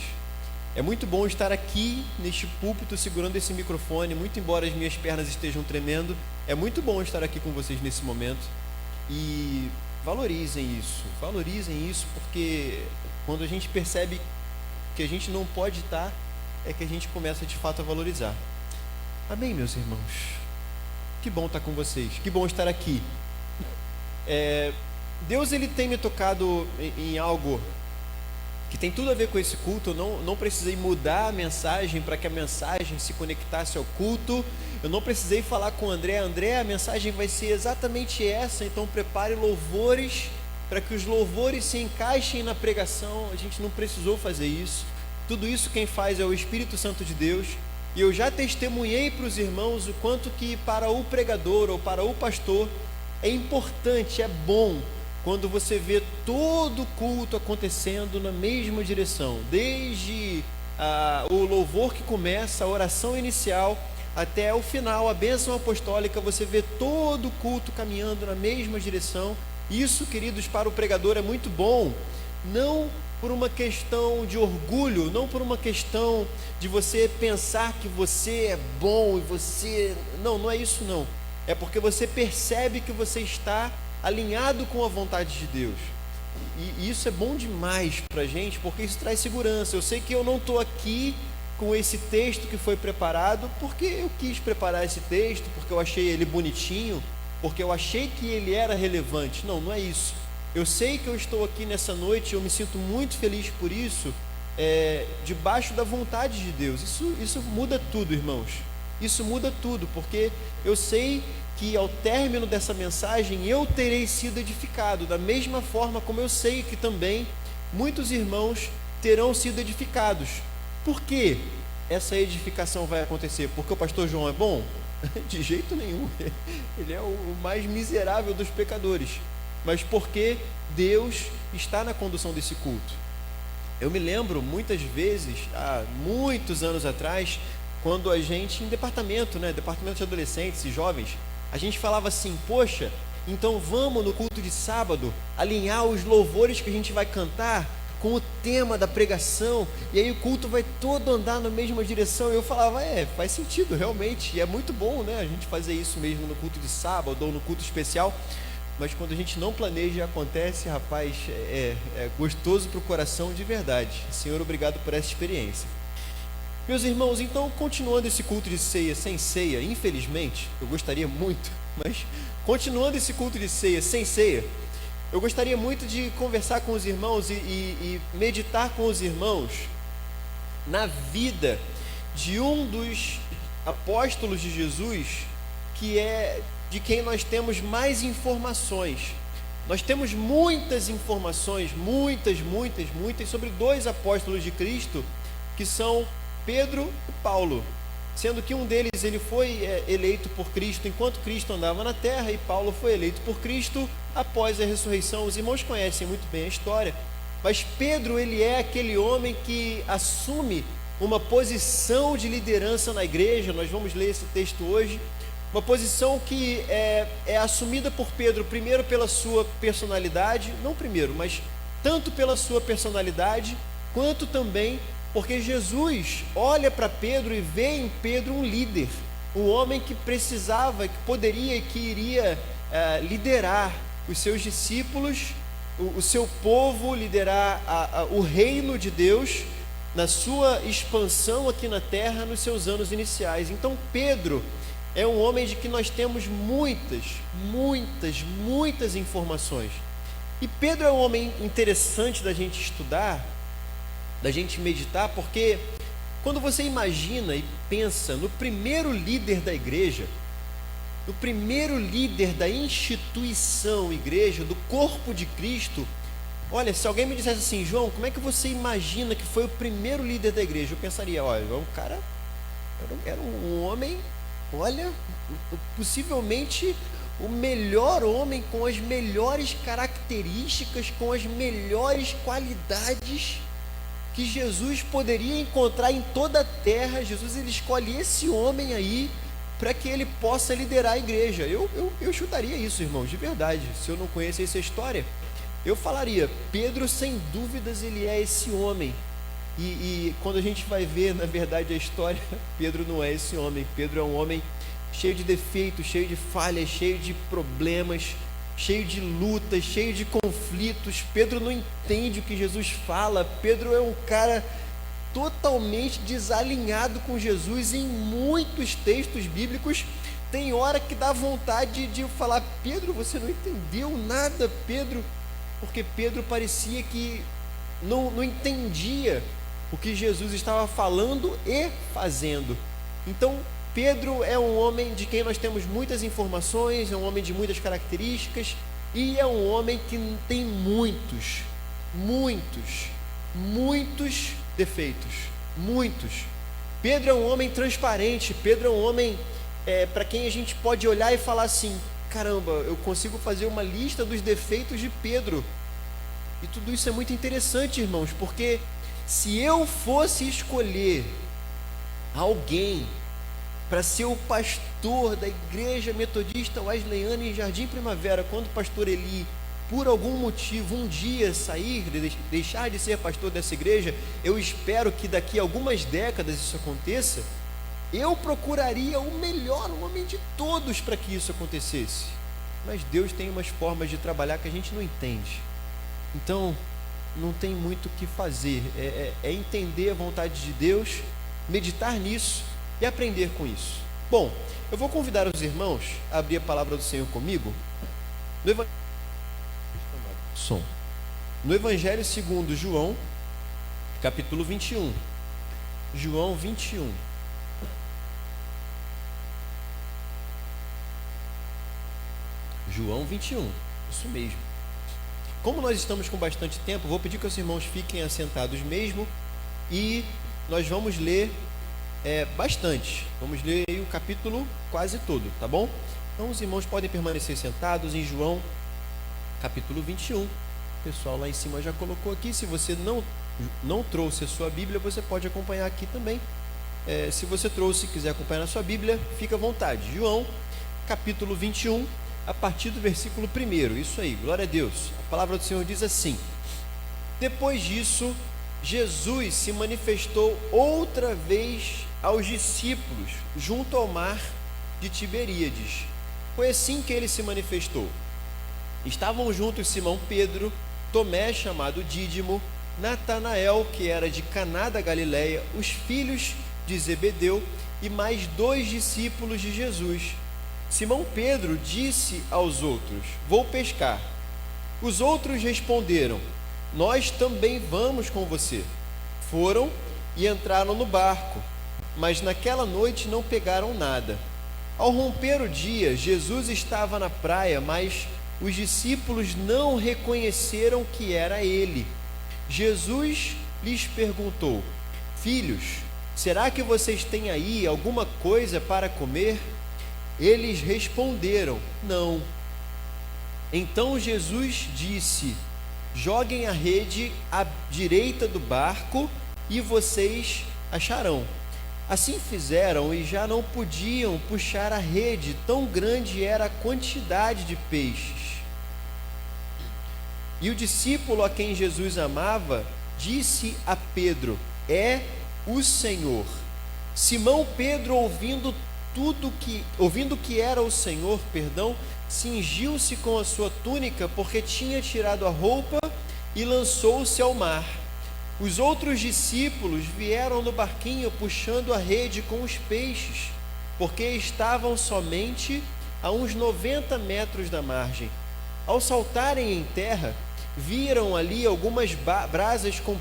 É muito bom estar aqui neste púlpito segurando esse microfone, muito embora as minhas pernas estejam tremendo, é muito bom estar aqui com vocês nesse momento. E valorizem isso, porque quando a gente percebe que a gente não pode estar, é que a gente começa de fato a valorizar. Amém, meus irmãos? Que bom estar com vocês, que bom estar aqui. Deus, ele tem me tocado em algo que tem tudo a ver com esse culto. Eu não precisei mudar a mensagem para que a mensagem se conectasse ao culto. Eu não precisei falar com o André, a mensagem vai ser exatamente essa, então prepare louvores para que os louvores se encaixem na pregação. A gente não precisou fazer isso. Tudo isso quem faz é o Espírito Santo de Deus. E eu já testemunhei para os irmãos o quanto que para o pregador ou para o pastor é importante, é bom, quando você vê todo o culto acontecendo na mesma direção, desde o louvor que começa, a oração inicial, até o final, a bênção apostólica, você vê todo o culto caminhando na mesma direção. Isso, queridos, para o pregador é muito bom, não por uma questão de orgulho, não por uma questão de você pensar que você é bom e você... Não é isso não. É porque você percebe que você está alinhado com a vontade de Deus. E isso é bom demais para a gente, porque isso traz segurança. Eu sei que eu não estou aqui com esse texto que foi preparado porque eu quis preparar esse texto, porque eu achei ele bonitinho, porque eu achei que ele era relevante. Não é isso. Eu sei que eu estou aqui nessa noite, eu me sinto muito feliz por isso, debaixo da vontade de Deus. Isso muda tudo, irmãos. Isso muda tudo, porque eu sei que ao término dessa mensagem eu terei sido edificado, da mesma forma como eu sei que também muitos irmãos terão sido edificados. Por que essa edificação vai acontecer? Porque o pastor João é bom? De jeito nenhum. Ele é o mais miserável dos pecadores. Mas porque Deus está na condução desse culto. Eu me lembro muitas vezes, há muitos anos atrás, quando a gente, em departamento de adolescentes e jovens, a gente falava assim, poxa, então vamos no culto de sábado alinhar os louvores que a gente vai cantar com o tema da pregação, e aí o culto vai todo andar na mesma direção. E eu falava, faz sentido realmente, e é muito bom, a gente fazer isso mesmo no culto de sábado ou no culto especial. Mas quando a gente não planeja, acontece, rapaz, é gostoso para o coração de verdade. Senhor, obrigado por essa experiência. Meus irmãos, então, continuando esse culto de ceia sem ceia, infelizmente, eu gostaria muito, mas continuando esse culto de ceia sem ceia, eu gostaria muito de conversar com os irmãos e meditar com os irmãos na vida de um dos apóstolos de Jesus, que é de quem nós temos mais informações. Nós temos muitas informações, muitas, sobre dois apóstolos de Cristo, que são Pedro e Paulo, sendo que um deles ele foi eleito por Cristo enquanto Cristo andava na terra, e Paulo foi eleito por Cristo após a ressurreição. Os irmãos conhecem muito bem a história, mas Pedro, ele é aquele homem que assume uma posição de liderança na igreja. Nós vamos ler esse texto hoje. Uma posição que é assumida por Pedro, primeiro pela sua personalidade, não primeiro, mas tanto pela sua personalidade, quanto também porque Jesus olha para Pedro e vê em Pedro um líder, um homem que precisava, que poderia, que iria liderar os seus discípulos, o seu povo, liderar o reino de Deus na sua expansão aqui na terra nos seus anos iniciais. Então Pedro é um homem de que nós temos muitas informações. E Pedro é um homem interessante da gente estudar, da gente meditar, porque quando você imagina e pensa no primeiro líder da igreja, no primeiro líder da instituição igreja, do corpo de Cristo, olha, se alguém me dissesse assim, João, como é que você imagina que foi o primeiro líder da igreja? Eu pensaria, olha, o cara era um homem, olha, possivelmente o melhor homem, com as melhores características, com as melhores qualidades que Jesus poderia encontrar em toda a terra. Jesus, ele escolhe esse homem aí para que ele possa liderar a igreja. Eu chutaria isso, irmãos, de verdade. Se eu não conhecesse a história, eu falaria, Pedro, sem dúvidas, ele é esse homem. E quando a gente vai ver, na verdade, a história, Pedro não é esse homem. Pedro é um homem cheio de defeitos, cheio de falhas, cheio de problemas, cheio de lutas, cheio de conflitos. Pedro não entende o que Jesus fala. Pedro é um cara totalmente desalinhado com Jesus. Em muitos textos bíblicos tem hora que dá vontade de falar, Pedro, você não entendeu nada, Pedro, porque Pedro parecia que não entendia o que Jesus estava falando e fazendo. Então Pedro é um homem de quem nós temos muitas informações, é um homem de muitas características e é um homem que tem muitos defeitos, muitos. Pedro é um homem transparente, Pedro é um homem para quem a gente pode olhar e falar assim, caramba, eu consigo fazer uma lista dos defeitos de Pedro. E tudo isso é muito interessante, irmãos, porque se eu fosse escolher alguém para ser o pastor da igreja metodista wesleyana em Jardim Primavera, quando o pastor Eli, por algum motivo, um dia sair, deixar de ser pastor dessa igreja, eu espero que daqui a algumas décadas isso aconteça, eu procuraria o melhor homem de todos para que isso acontecesse. Mas Deus tem umas formas de trabalhar que a gente não entende. Então, não tem muito o que fazer. É entender a vontade de Deus, meditar nisso e aprender com isso. Bom, eu vou convidar os irmãos a abrir a palavra do Senhor comigo no Evangelho segundo João, capítulo 21. João 21. João 21, isso mesmo. Como nós estamos com bastante tempo, vou pedir que os irmãos fiquem assentados mesmo e nós vamos ler bastante. Vamos ler aí o capítulo quase todo, tá bom? Então os irmãos podem permanecer sentados em João capítulo 21. O pessoal lá em cima já colocou aqui. Se você não trouxe a sua Bíblia, você pode acompanhar aqui também. Se você trouxe e quiser acompanhar na sua Bíblia, fica à vontade. João capítulo 21, a partir do versículo 1. Isso aí, glória a Deus. A palavra do Senhor diz assim: depois disso, Jesus se manifestou outra vez aos discípulos junto ao mar de Tiberíades. Foi assim que ele se manifestou. Estavam juntos Simão Pedro, Tomé, chamado Dídimo, Natanael, que era de Caná da Galileia, os filhos de Zebedeu e mais 2 discípulos de Jesus. Simão Pedro disse aos outros: vou pescar. Os outros responderam: nós também vamos com você. Foram e entraram no barco, mas naquela noite não pegaram nada. Ao romper o dia, Jesus estava na praia, mas os discípulos não reconheceram que era ele. Jesus lhes perguntou: filhos, será que vocês têm aí alguma coisa para comer? Eles responderam: não. Então Jesus disse: joguem a rede à direita do barco e vocês acharão. Assim fizeram e já não podiam puxar a rede, tão grande era a quantidade de peixes. E o discípulo a quem Jesus amava disse a Pedro: é o Senhor. Simão Pedro, ouvindo que era o Senhor, cingiu-se com a sua túnica, porque tinha tirado a roupa, e lançou-se ao mar. Os outros discípulos vieram no barquinho puxando a rede com os peixes, porque estavam somente a uns 90 metros da margem. Ao saltarem em terra, viram ali algumas brasas com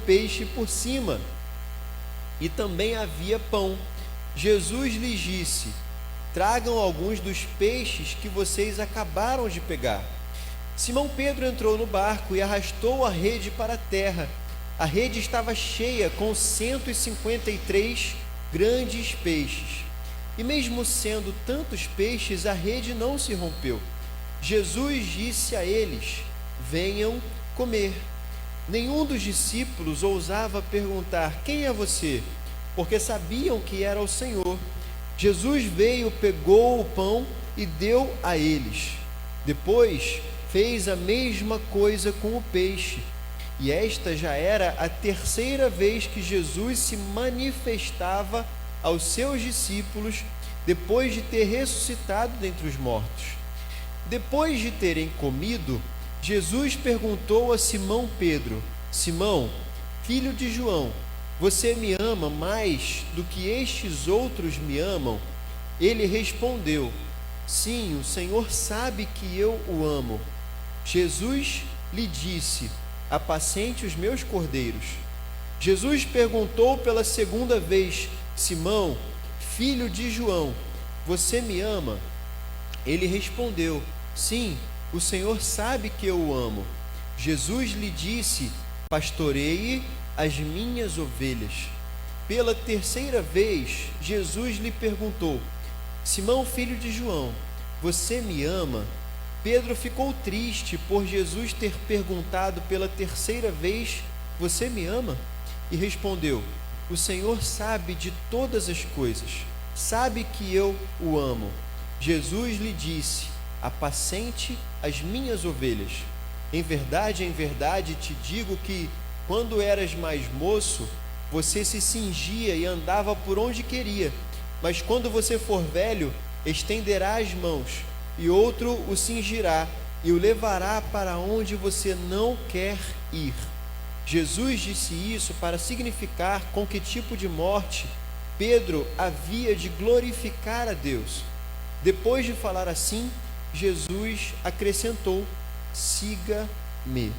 peixe por cima. e também havia pão. Jesus lhes disse: tragam alguns dos peixes que vocês acabaram de pegar. Simão Pedro entrou no barco e arrastou a rede para a terra. A rede estava cheia com 153 grandes peixes. E mesmo sendo tantos peixes, a rede não se rompeu. Jesus disse a eles: venham comer. Nenhum dos discípulos ousava perguntar: quem é você? Porque sabiam que era o Senhor. Jesus veio, pegou o pão e deu a eles. Depois fez a mesma coisa com o peixe. E esta já era a terceira vez que Jesus se manifestava aos seus discípulos depois de ter ressuscitado dentre os mortos. Depois de terem comido, Jesus perguntou a Simão Pedro: Simão, filho de João, você me ama mais do que estes outros me amam? Ele respondeu: sim, o Senhor sabe que eu o amo. Jesus lhe disse: apacente os meus cordeiros. Jesus perguntou pela segunda vez: Simão, filho de João, você me ama? Ele respondeu: sim, o Senhor sabe que eu o amo. Jesus lhe disse: pastoreie as minhas ovelhas. Pela terceira vez, Jesus lhe perguntou: Simão, filho de João, você me ama? Pedro ficou triste por Jesus ter perguntado pela terceira vez: você me ama? E respondeu: o Senhor sabe de todas as coisas, sabe que eu o amo. Jesus lhe disse: apacente as minhas ovelhas. Em verdade te digo que, quando eras mais moço, você se cingia e andava por onde queria, mas quando você for velho, estenderá as mãos, e outro o cingirá e o levará para onde você não quer ir. Jesus disse isso para significar com que tipo de morte Pedro havia de glorificar a Deus. Depois de falar assim, Jesus acrescentou: siga-me.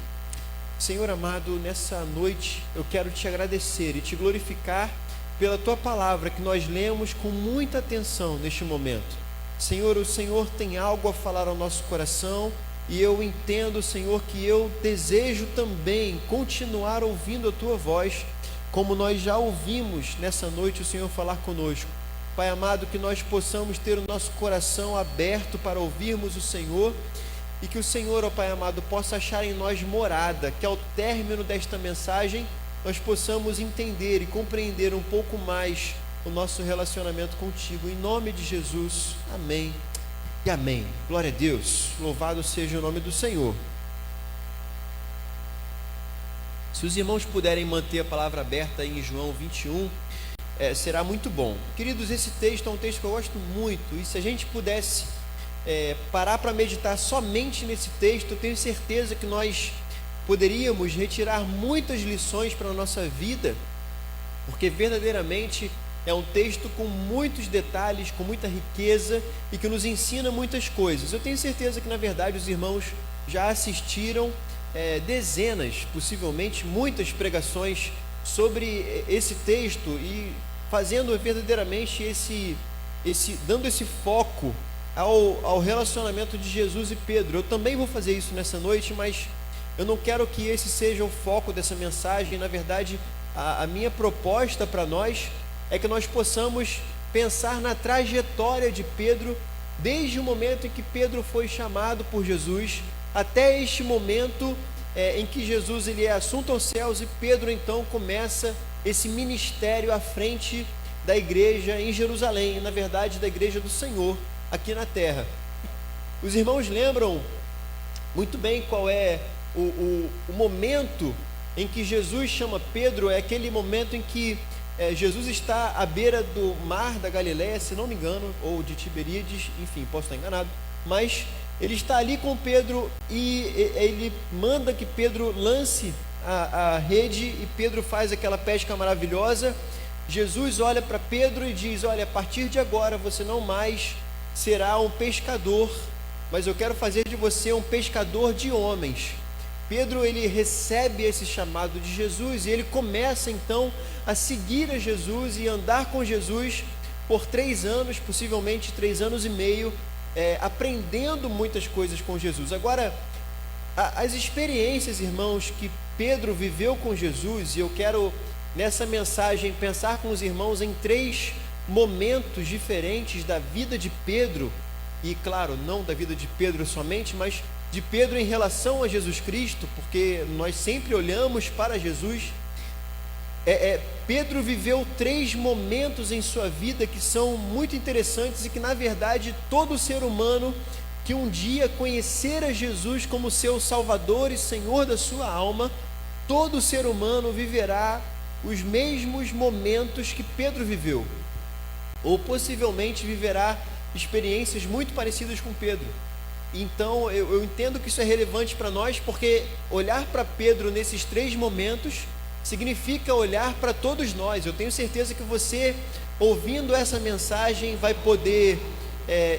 Senhor amado, nessa noite eu quero te agradecer e te glorificar pela tua palavra que nós lemos com muita atenção neste momento. Senhor, o Senhor tem algo a falar ao nosso coração e eu entendo, Senhor, que eu desejo também continuar ouvindo a tua voz, como nós já ouvimos nessa noite o Senhor falar conosco. Pai amado, que nós possamos ter o nosso coração aberto para ouvirmos o Senhor e que o Senhor, ó Pai amado, possa achar em nós morada, que ao término desta mensagem nós possamos entender e compreender um pouco mais o nosso relacionamento contigo. Em nome de Jesus, amém e amém. Glória a Deus, louvado seja o nome do Senhor. Se os irmãos puderem manter a palavra aberta em João 21, será muito bom. Queridos, esse texto é um texto que eu gosto muito, e se a gente pudesse parar para meditar somente nesse texto, eu tenho certeza que nós poderíamos retirar muitas lições para a nossa vida, porque verdadeiramente é um texto com muitos detalhes, com muita riqueza e que nos ensina muitas coisas. Eu tenho certeza que, na verdade, os irmãos já assistiram dezenas, possivelmente muitas pregações sobre esse texto e fazendo verdadeiramente dando esse foco ao relacionamento de Jesus e Pedro. Eu também vou fazer isso nessa noite, mas eu não quero que esse seja o foco dessa mensagem. Na verdade, a minha proposta para nós é que nós possamos pensar na trajetória de Pedro, desde o momento em que Pedro foi chamado por Jesus, até este momento em que Jesus ele é assunto aos céus e Pedro então começa esse ministério à frente da igreja em Jerusalém, na verdade da igreja do Senhor aqui na terra. Os irmãos lembram muito bem qual é o momento em que Jesus chama Pedro? É aquele momento em que Jesus está à beira do mar da Galileia, se não me engano, ou de Tiberíades, enfim, posso estar enganado, mas ele está ali com Pedro e ele manda que Pedro lance a rede e Pedro faz aquela pesca maravilhosa. Jesus olha para Pedro e diz: olha, a partir de agora você não mais será um pescador, mas eu quero fazer de você um pescador de homens. Pedro, ele recebe esse chamado de Jesus e ele começa então a seguir a Jesus e andar com Jesus por 3 anos, possivelmente 3 anos e meio, aprendendo muitas coisas com Jesus. Agora, as experiências, irmãos, que Pedro viveu com Jesus, e eu quero nessa mensagem pensar com os irmãos em 3 momentos diferentes da vida de Pedro, e claro, não da vida de Pedro somente, mas de Pedro em relação a Jesus Cristo, porque nós sempre olhamos para Jesus. Pedro viveu 3 momentos em sua vida que são muito interessantes e que, na verdade, todo ser humano que um dia conhecer a Jesus como seu Salvador e Senhor da sua alma, todo ser humano viverá os mesmos momentos que Pedro viveu, ou possivelmente viverá experiências muito parecidas com Pedro. Então eu entendo que isso é relevante para nós, porque olhar para Pedro nesses 3 momentos significa olhar para todos nós. Eu tenho certeza que você, ouvindo essa mensagem, vai poder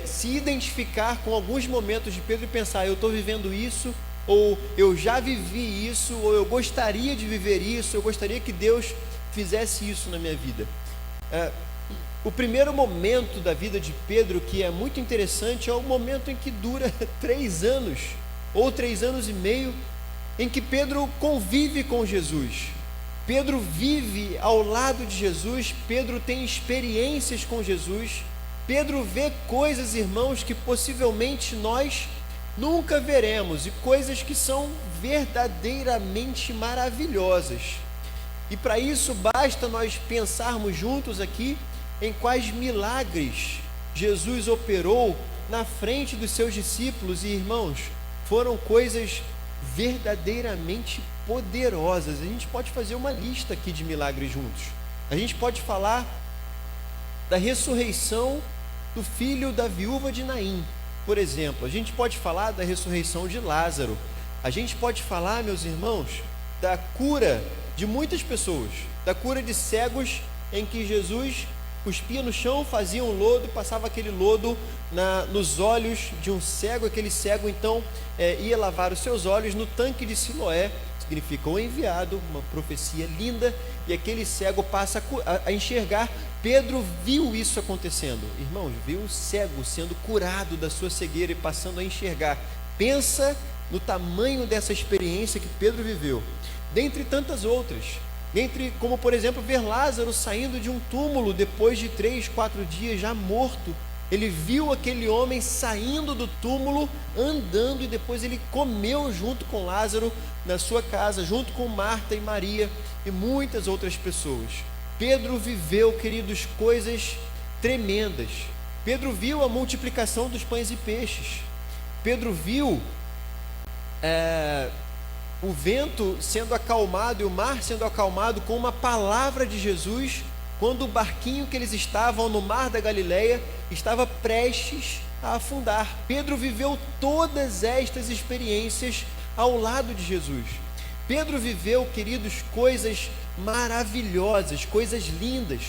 se identificar com alguns momentos de Pedro e pensar: eu estou vivendo isso, ou eu já vivi isso, ou eu gostaria de viver isso, eu gostaria que Deus fizesse isso na minha vida. O primeiro momento da vida de Pedro, que é muito interessante, é o momento em que dura 3 anos, ou 3 anos e meio, em que Pedro convive com Jesus. Pedro vive ao lado de Jesus, Pedro tem experiências com Jesus, Pedro vê coisas, irmãos, que possivelmente nós nunca veremos, e coisas que são verdadeiramente maravilhosas. E para isso basta nós pensarmos juntos aqui em quais milagres Jesus operou na frente dos seus discípulos. E, irmãos, foram coisas verdadeiramente poderosas. A gente pode fazer uma lista aqui de milagres juntos. A gente pode falar da ressurreição do filho da viúva de Naim, por exemplo. A gente pode falar da ressurreição de Lázaro. A gente pode falar, meus irmãos, da cura de muitas pessoas, da cura de cegos, em que Jesus cuspia no chão, fazia um lodo, passava aquele lodo nos olhos de um cego. Aquele cego então ia lavar os seus olhos no tanque de Siloé, significa o enviado, uma profecia linda, e aquele cego passa a enxergar. Pedro viu isso acontecendo, irmãos, viu o cego sendo curado da sua cegueira e passando a enxergar. Pensa no tamanho dessa experiência que Pedro viveu, dentre tantas outras. Como por exemplo ver Lázaro saindo de um túmulo depois de 3, 4 dias já morto. Ele viu aquele homem saindo do túmulo, andando, e depois ele comeu junto com Lázaro na sua casa, junto com Marta e Maria e muitas outras pessoas. Pedro viveu, queridos, coisas tremendas. Pedro viu a multiplicação dos pães e peixes. Pedro viu o vento sendo acalmado e o mar sendo acalmado com uma palavra de Jesus, quando o barquinho que eles estavam no mar da Galileia estava prestes a afundar. Pedro viveu todas estas experiências ao lado de Jesus. Pedro viveu, queridos, coisas maravilhosas, coisas lindas.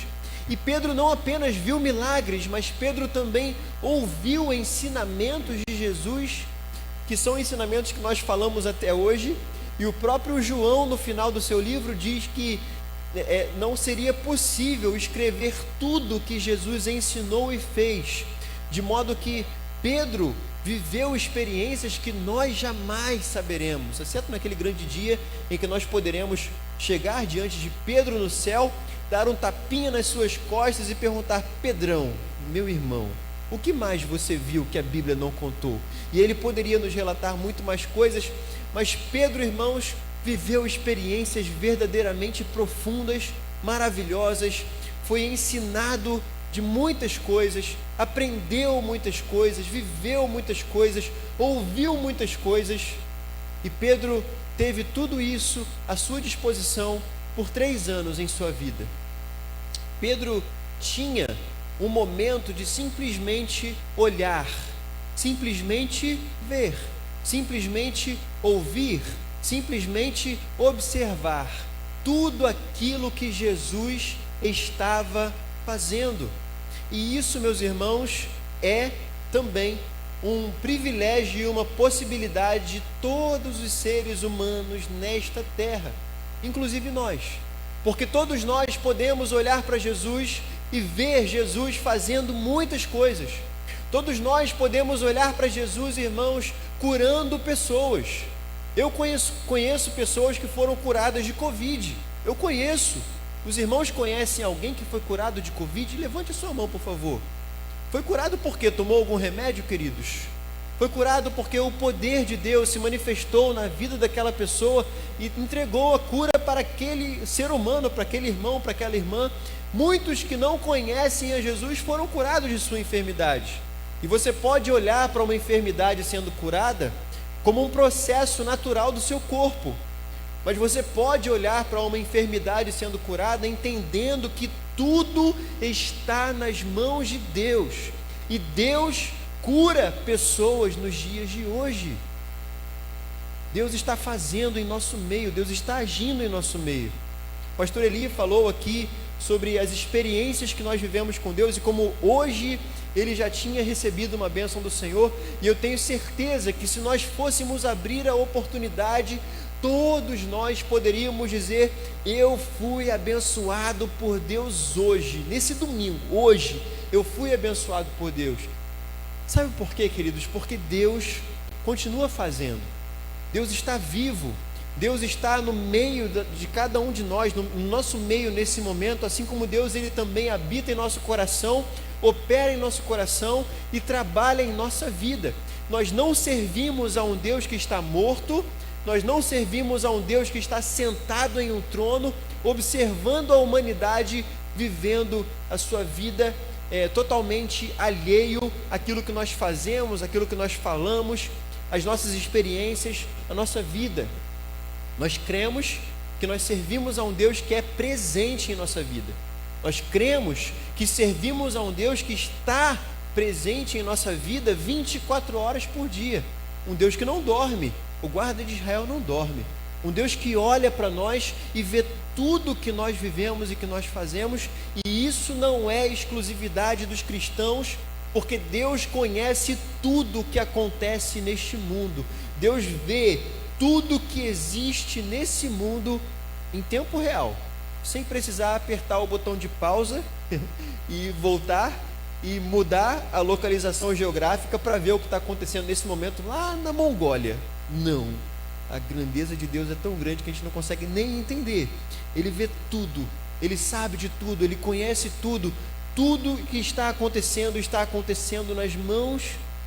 E Pedro não apenas viu milagres, mas Pedro também ouviu ensinamentos de Jesus, que são ensinamentos que nós falamos até hoje. E o próprio João, no final do seu livro, diz que não seria possível escrever tudo o que Jesus ensinou e fez, de modo que Pedro viveu experiências que nós jamais saberemos, exceto naquele grande dia em que nós poderemos chegar diante de Pedro no céu, dar um tapinha nas suas costas e perguntar: Pedrão, meu irmão, o que mais você viu que a Bíblia não contou? E ele poderia nos relatar muito mais coisas. Mas Pedro, irmãos, viveu experiências verdadeiramente profundas, maravilhosas, foi ensinado de muitas coisas, aprendeu muitas coisas, viveu muitas coisas, ouviu muitas coisas. E Pedro teve tudo isso à sua disposição por 3 anos em sua vida. Pedro tinha um momento de simplesmente olhar, simplesmente ver, simplesmente ouvir, simplesmente observar tudo aquilo que Jesus estava fazendo. E isso, meus irmãos, é também um privilégio e uma possibilidade de todos os seres humanos nesta terra, inclusive nós, porque todos nós podemos olhar para Jesus e ver Jesus fazendo muitas coisas. Todos nós podemos olhar para Jesus, irmãos, curando pessoas. Eu conheço pessoas que foram curadas de Covid. Eu conheço. Os irmãos conhecem alguém que foi curado de Covid? Levante a sua mão, por favor. Foi curado porque tomou algum remédio, queridos? Foi curado porque o poder de Deus se manifestou na vida daquela pessoa e entregou a cura para aquele ser humano, para aquele irmão, para aquela irmã. Muitos que não conhecem a Jesus foram curados de sua enfermidade. E você pode olhar para uma enfermidade sendo curada como um processo natural do seu corpo. Mas você pode olhar para uma enfermidade sendo curada entendendo que tudo está nas mãos de Deus. E Deus cura pessoas nos dias de hoje. Deus está fazendo em nosso meio, Deus está agindo em nosso meio. O pastor Eli falou aqui sobre as experiências que nós vivemos com Deus e como hoje ele já tinha recebido uma bênção do Senhor. E eu tenho certeza que se nós fôssemos abrir a oportunidade, todos nós poderíamos dizer: eu fui abençoado por Deus hoje, nesse domingo, hoje, eu fui abençoado por Deus. Sabe por quê, queridos? Porque Deus continua fazendo. Deus está vivo. Deus está no meio de cada um de nós, no nosso meio nesse momento, assim como Deus, ele também habita em nosso coração, opera em nosso coração e trabalha em nossa vida. Nós não servimos a um Deus que está morto, nós não servimos a um Deus que está sentado em um trono, observando a humanidade vivendo a sua vida totalmente alheio àquilo que nós fazemos, àquilo que nós falamos, às nossas experiências, à nossa vida. Nós cremos que nós servimos a um Deus que é presente em nossa vida. Nós cremos que servimos a um Deus que está presente em nossa vida 24 horas por dia. Um Deus que não dorme. O guarda de Israel não dorme. Um Deus que olha para nós e vê tudo que nós vivemos e que nós fazemos. E isso não é exclusividade dos cristãos, porque Deus conhece tudo o que acontece neste mundo. Deus vê tudo que existe nesse mundo em tempo real, sem precisar apertar o botão de pausa e voltar e mudar a localização geográfica para ver o que está acontecendo nesse momento lá na Mongólia. Não, a grandeza de Deus é tão grande que a gente não consegue nem entender. Ele vê tudo, ele sabe de tudo, ele conhece tudo. Tudo que está acontecendo nas mãos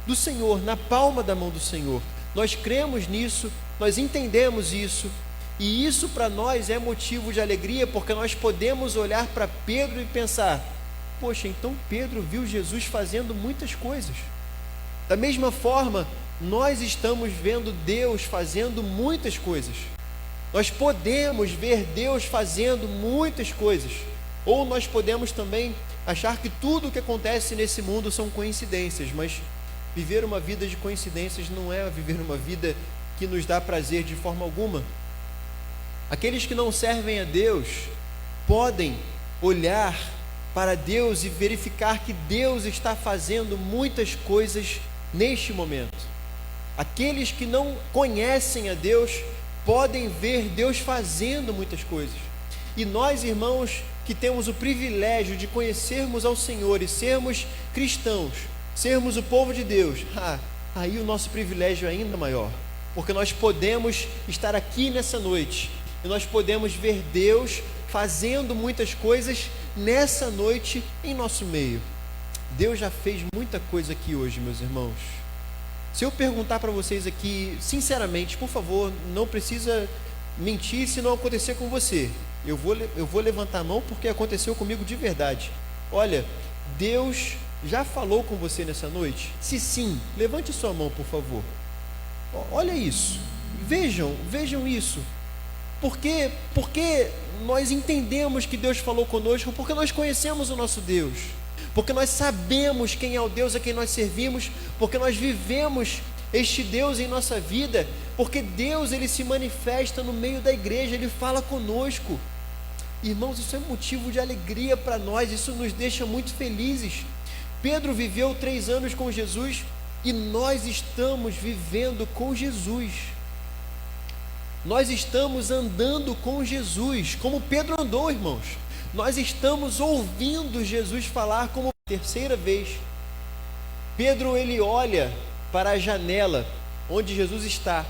do Senhor, na palma da mão do Senhor. Nós cremos nisso, nós entendemos isso, e isso para nós é motivo de alegria, porque nós podemos olhar para Pedro e pensar: poxa, então Pedro viu Jesus fazendo muitas coisas. Da mesma forma, nós estamos vendo Deus fazendo muitas coisas. Nós podemos ver Deus fazendo muitas coisas, ou nós podemos também achar que tudo o que acontece nesse mundo são coincidências, mas viver uma vida de coincidências não é viver uma vida que nos dá prazer de forma alguma. Aqueles que não servem a Deus podem olhar para Deus e verificar que Deus está fazendo muitas coisas neste momento. Aqueles que não conhecem a Deus podem ver Deus fazendo muitas coisas. E nós, irmãos, que temos o privilégio de conhecermos ao Senhor e sermos cristãos, sermos o povo de Deus, aí o nosso privilégio é ainda maior, porque nós podemos estar aqui nessa noite e nós podemos ver Deus fazendo muitas coisas nessa noite em nosso meio. Deus já fez muita coisa aqui hoje, meus irmãos. Se eu perguntar para vocês aqui, sinceramente, por favor, não precisa mentir se não acontecer com você. Eu vou levantar a mão porque aconteceu comigo de verdade. Olha, Deus já falou com você nessa noite? Se sim, levante sua mão, por favor. Olha isso. Vejam isso. Porque nós entendemos que Deus falou conosco, porque nós conhecemos o nosso Deus, porque nós sabemos quem é o Deus a quem nós servimos, porque nós vivemos este Deus em nossa vida, porque Deus, ele se manifesta no meio da igreja, ele fala conosco. Irmãos, isso é motivo de alegria para nós, isso nos deixa muito felizes. Pedro viveu 3 anos com Jesus E nós estamos vivendo com Jesus. Nós estamos andando com Jesus, como Pedro andou, irmãos. Nós estamos ouvindo Jesus falar como terceira vez. Pedro, ele olha para a janela onde Jesus está.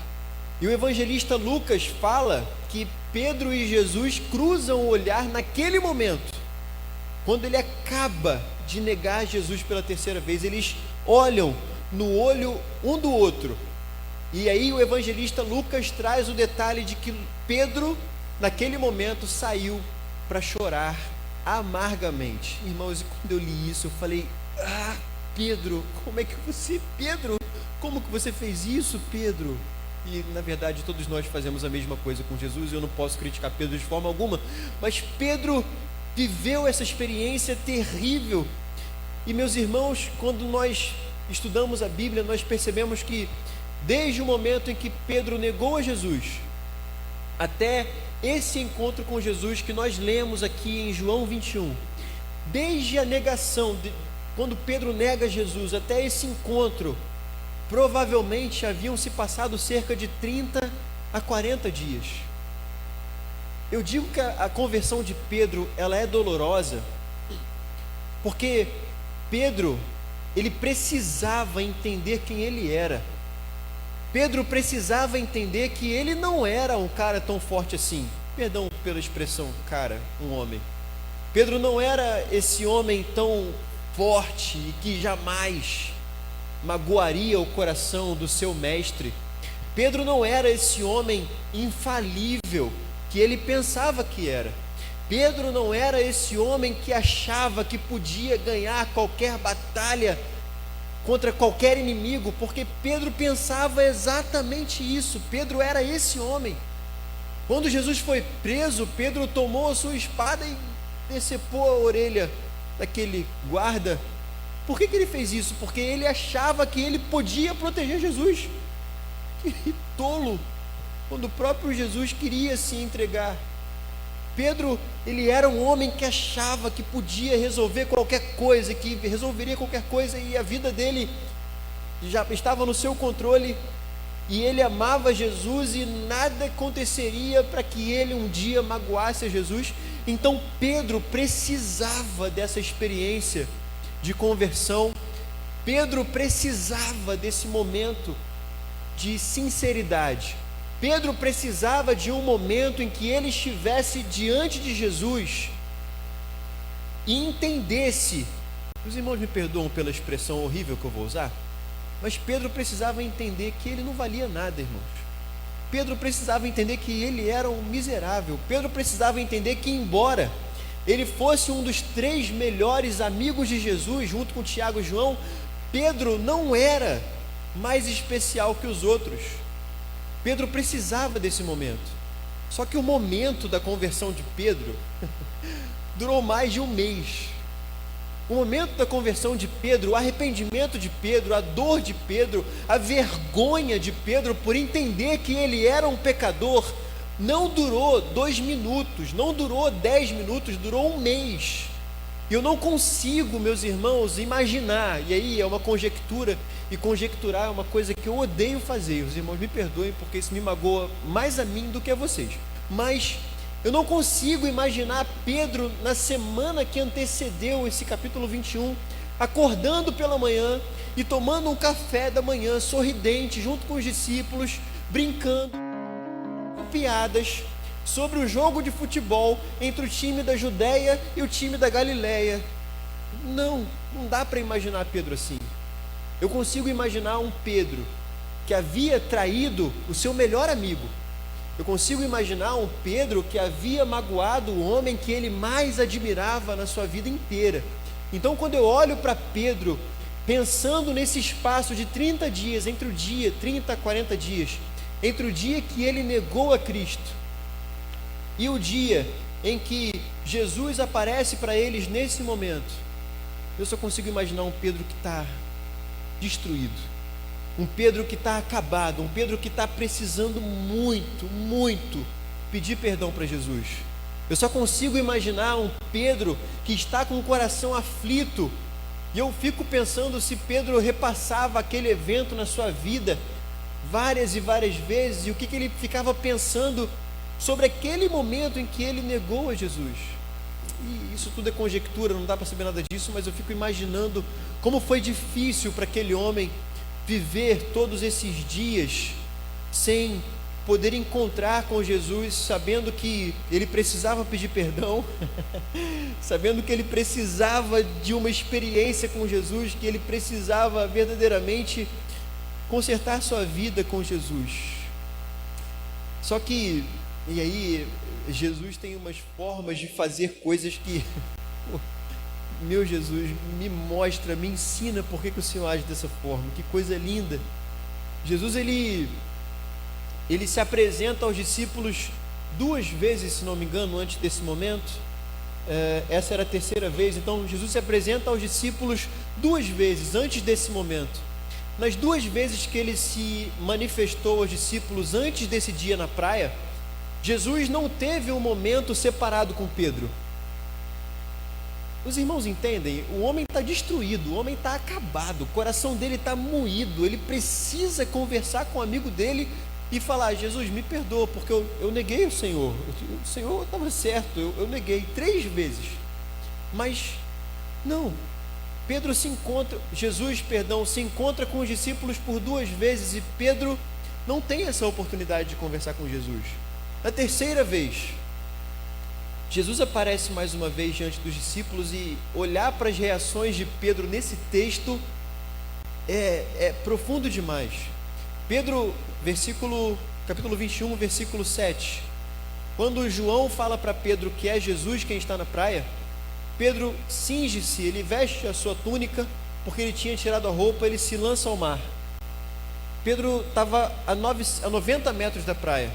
E o evangelista Lucas fala que Pedro e Jesus cruzam o olhar naquele momento, quando ele acaba de negar Jesus pela terceira vez. Eles olham no olho um do outro. E aí o evangelista Lucas traz o detalhe de que Pedro, naquele momento, saiu para chorar amargamente. Irmãos, e quando eu li isso, eu falei: ah, Pedro, como é que você, Pedro, como que você fez isso, Pedro? E na verdade todos nós fazemos a mesma coisa com Jesus. Eu não posso criticar Pedro de forma alguma, mas Pedro viveu essa experiência terrível. E meus irmãos, quando nós estudamos a Bíblia, nós percebemos que desde o momento em que Pedro negou a Jesus, até esse encontro com Jesus que nós lemos aqui em João 21, desde a negação, quando Pedro nega Jesus, até esse encontro, provavelmente haviam se passado cerca de 30 a 40 dias. Eu digo que a conversão de Pedro, ela é dolorosa, porque Pedro, ele precisava entender quem ele era. Pedro precisava entender que ele não era um cara tão forte assim. Perdão pela expressão, cara, um homem. Pedro não era esse homem tão forte e que jamais magoaria o coração do seu mestre. Pedro não era esse homem infalível que ele pensava que era. Pedro não era esse homem que achava que podia ganhar qualquer batalha contra qualquer inimigo, porque Pedro pensava exatamente isso. Pedro era esse homem. Quando Jesus foi preso, Pedro tomou a sua espada e decepou a orelha daquele guarda. Por que ele fez isso? Porque ele achava que ele podia proteger Jesus. Que tolo, quando o próprio Jesus queria se entregar. Pedro, ele era um homem que achava que podia resolver qualquer coisa, que resolveria qualquer coisa, e a vida dele já estava no seu controle, e ele amava Jesus e nada aconteceria para que ele um dia magoasse a Jesus. Então Pedro precisava dessa experiência de conversão. Pedro precisava desse momento de sinceridade. Pedro precisava de um momento em que ele estivesse diante de Jesus e entendesse. Os irmãos me perdoam pela expressão horrível que eu vou usar, mas Pedro precisava entender que ele não valia nada, irmãos. Pedro precisava entender que ele era um miserável. Pedro precisava entender que, embora ele fosse um dos 3 melhores amigos de Jesus, junto com Tiago e João, Pedro não era mais especial que os outros. Pedro precisava desse momento. Só que o momento da conversão de Pedro durou mais de um mês. O momento da conversão de Pedro, o arrependimento de Pedro, a dor de Pedro, a vergonha de Pedro por entender que ele era um pecador, não durou 2 minutos, não durou 10 minutos, durou um mês. E eu não consigo, meus irmãos, imaginar, e aí é uma conjectura, e conjecturar é uma coisa que eu odeio fazer. Os irmãos me perdoem, porque isso me magoa mais a mim do que a vocês. Mas eu não consigo imaginar Pedro, na semana que antecedeu esse capítulo 21, acordando pela manhã e tomando um café da manhã, sorridente, junto com os discípulos, brincando, com piadas, sobre o jogo de futebol entre o time da Judéia e o time da Galileia. Não dá para imaginar Pedro assim. Eu consigo imaginar um Pedro que havia traído o seu melhor amigo. Eu consigo imaginar um Pedro que havia magoado o homem que ele mais admirava na sua vida inteira. Então, quando eu olho para Pedro, pensando nesse espaço de 30 dias, entre o dia, 30 a 40 dias, entre o dia que ele negou a Cristo e o dia em que Jesus aparece para eles nesse momento, eu só consigo imaginar um Pedro que está destruído, um Pedro que está acabado, um Pedro que está precisando muito, muito pedir perdão para Jesus. Eu só consigo imaginar um Pedro que está com o coração aflito E eu fico pensando se Pedro repassava aquele evento na sua vida várias e várias vezes, e o que ele ficava pensando sobre aquele momento em que ele negou a Jesus. E isso tudo é conjectura, não dá para saber nada disso, mas eu fico imaginando como foi difícil para aquele homem viver todos esses dias sem poder encontrar com Jesus, sabendo que ele precisava pedir perdão, sabendo que ele precisava de uma experiência com Jesus, que ele precisava verdadeiramente consertar sua vida com Jesus. Só que, e aí, Jesus tem umas formas de fazer coisas que, meu Jesus, me mostra, me ensina por que o Senhor age dessa forma. Que coisa linda. Jesus, ele se apresenta aos discípulos 2 vezes, se não me engano, antes desse momento. Essa era a 3ª vez. Então Jesus se apresenta aos discípulos 2 vezes antes desse momento. Nas 2 vezes que ele se manifestou aos discípulos antes desse dia na praia, Jesus não teve um momento separado com Pedro. Os irmãos entendem? O homem está destruído, o homem está acabado, o coração dele está moído. Ele precisa conversar com o amigo dele e falar: Jesus, me perdoa, porque eu neguei o Senhor. O Senhor estava certo, eu neguei 3 vezes. Mas não, Jesus se encontra com os discípulos por 2 vezes, e Pedro não tem essa oportunidade de conversar com Jesus. Na 3ª vez, Jesus aparece mais uma vez diante dos discípulos, e olhar para as reações de Pedro nesse texto é profundo demais. Pedro, capítulo 21, versículo 7. Quando João fala para Pedro que é Jesus quem está na praia, Pedro cinge-se, ele veste a sua túnica, porque ele tinha tirado a roupa, ele se lança ao mar. Pedro estava a 90 metros da praia,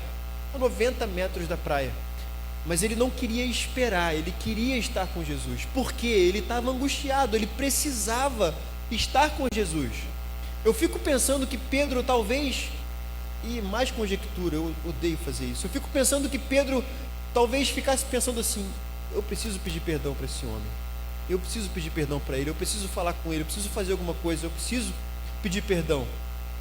mas ele não queria esperar, ele queria estar com Jesus. Por quê? Ele estava angustiado, ele precisava estar com Jesus. Eu fico pensando que Pedro talvez, e mais conjectura, eu odeio fazer isso, eu fico pensando que Pedro talvez ficasse pensando assim: eu preciso pedir perdão para esse homem, eu preciso pedir perdão para ele, eu preciso falar com ele, eu preciso fazer alguma coisa, eu preciso pedir perdão.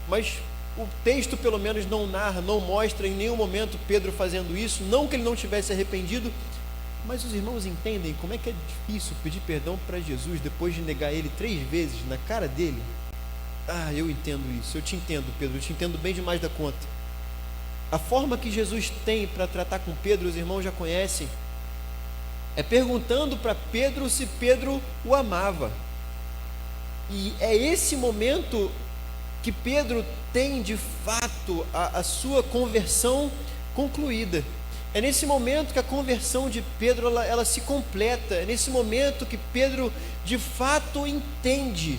Mas o texto pelo menos não narra, não mostra em nenhum momento Pedro fazendo isso. Não que ele não tivesse arrependido, mas os irmãos entendem como é que é difícil pedir perdão para Jesus depois de negar ele 3 vezes na cara dele. Eu entendo isso, eu te entendo, Pedro, eu te entendo bem demais da conta. A forma que Jesus tem para tratar com Pedro, os irmãos já conhecem, é perguntando para Pedro se Pedro o amava. E é esse momento que Pedro tem de fato a sua conversão concluída. É nesse momento que a conversão de Pedro ela se completa. É nesse momento que Pedro de fato entende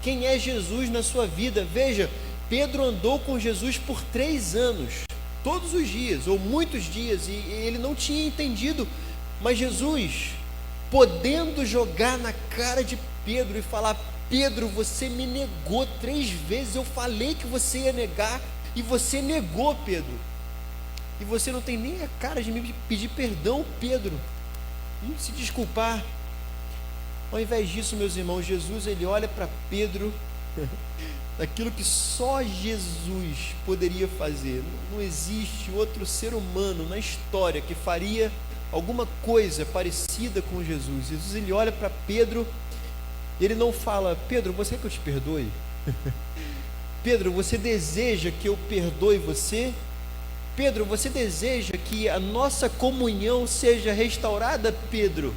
quem é Jesus na sua vida. Veja, Pedro andou com Jesus por 3 anos, todos os dias, ou muitos dias, e ele não tinha entendido. Mas Jesus, podendo jogar na cara de Pedro e falar: Pedro, você me negou 3 vezes, eu falei que você ia negar, e você negou, Pedro. E você não tem nem a cara de me pedir perdão, Pedro, e se desculpar. Ao invés disso, meus irmãos, Jesus, ele olha para Pedro, daquilo que só Jesus poderia fazer. Não existe outro ser humano na história que faria alguma coisa parecida com Jesus. Jesus, ele olha para Pedro, ele não fala: Pedro, você quer que eu te perdoe? Pedro, você deseja que eu perdoe você? Pedro, você deseja que a nossa comunhão seja restaurada, Pedro?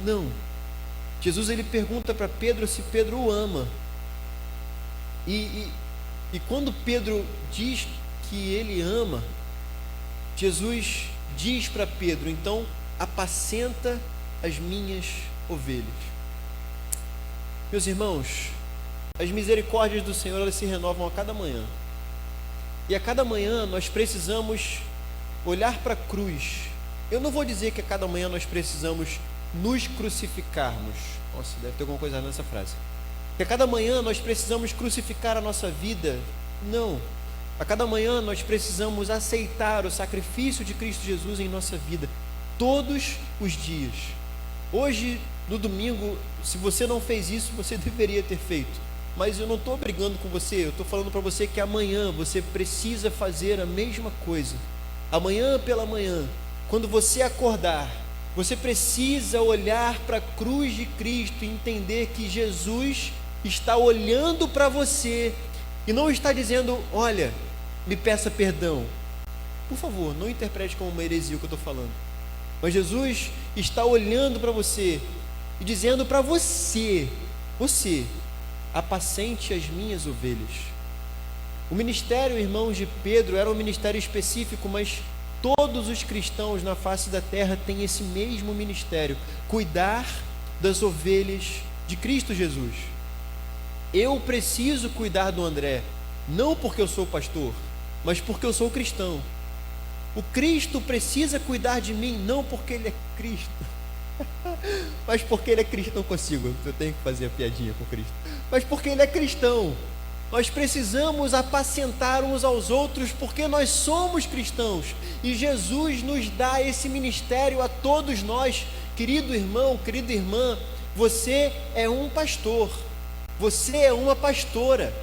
Não. Jesus, ele pergunta para Pedro se Pedro o ama. E quando Pedro diz que ele ama, Jesus diz para Pedro: então apacenta as minhas ovelhas. Meus irmãos, as misericórdias do Senhor, elas se renovam a cada manhã. E a cada manhã nós precisamos olhar para a cruz. Eu não vou dizer que a cada manhã nós precisamos nos crucificarmos. Nossa, deve ter alguma coisa nessa frase. Que a cada manhã nós precisamos crucificar a nossa vida. Não. A cada manhã nós precisamos aceitar o sacrifício de Cristo Jesus em nossa vida, todos os dias. Hoje no domingo, se você não fez isso, você deveria ter feito. Mas eu não estou brigando com você, eu estou falando para você que amanhã você precisa fazer a mesma coisa. Amanhã pela manhã, quando você acordar, você precisa olhar para a cruz de Cristo e entender que Jesus está olhando para você e não está dizendo: olha, me peça perdão. Por favor, não interprete como uma heresia o que eu estou falando. Mas Jesus está olhando para você e dizendo para você: apacente as minhas ovelhas. O ministério, irmãos, de Pedro era um ministério específico, mas todos os cristãos na face da terra têm esse mesmo ministério: cuidar das ovelhas de Cristo Jesus. Eu preciso cuidar do André, não porque eu sou pastor, mas porque eu sou cristão. O Cristo precisa cuidar de mim, não porque ele é Cristo, mas porque ele é cristão consigo. Eu tenho que fazer a piadinha com Cristo. Mas porque ele é cristão. Nós precisamos apacentar uns aos outros porque nós somos cristãos. E Jesus nos dá esse ministério a todos nós. Querido irmão, querida irmã, você é um pastor. Você é uma pastora.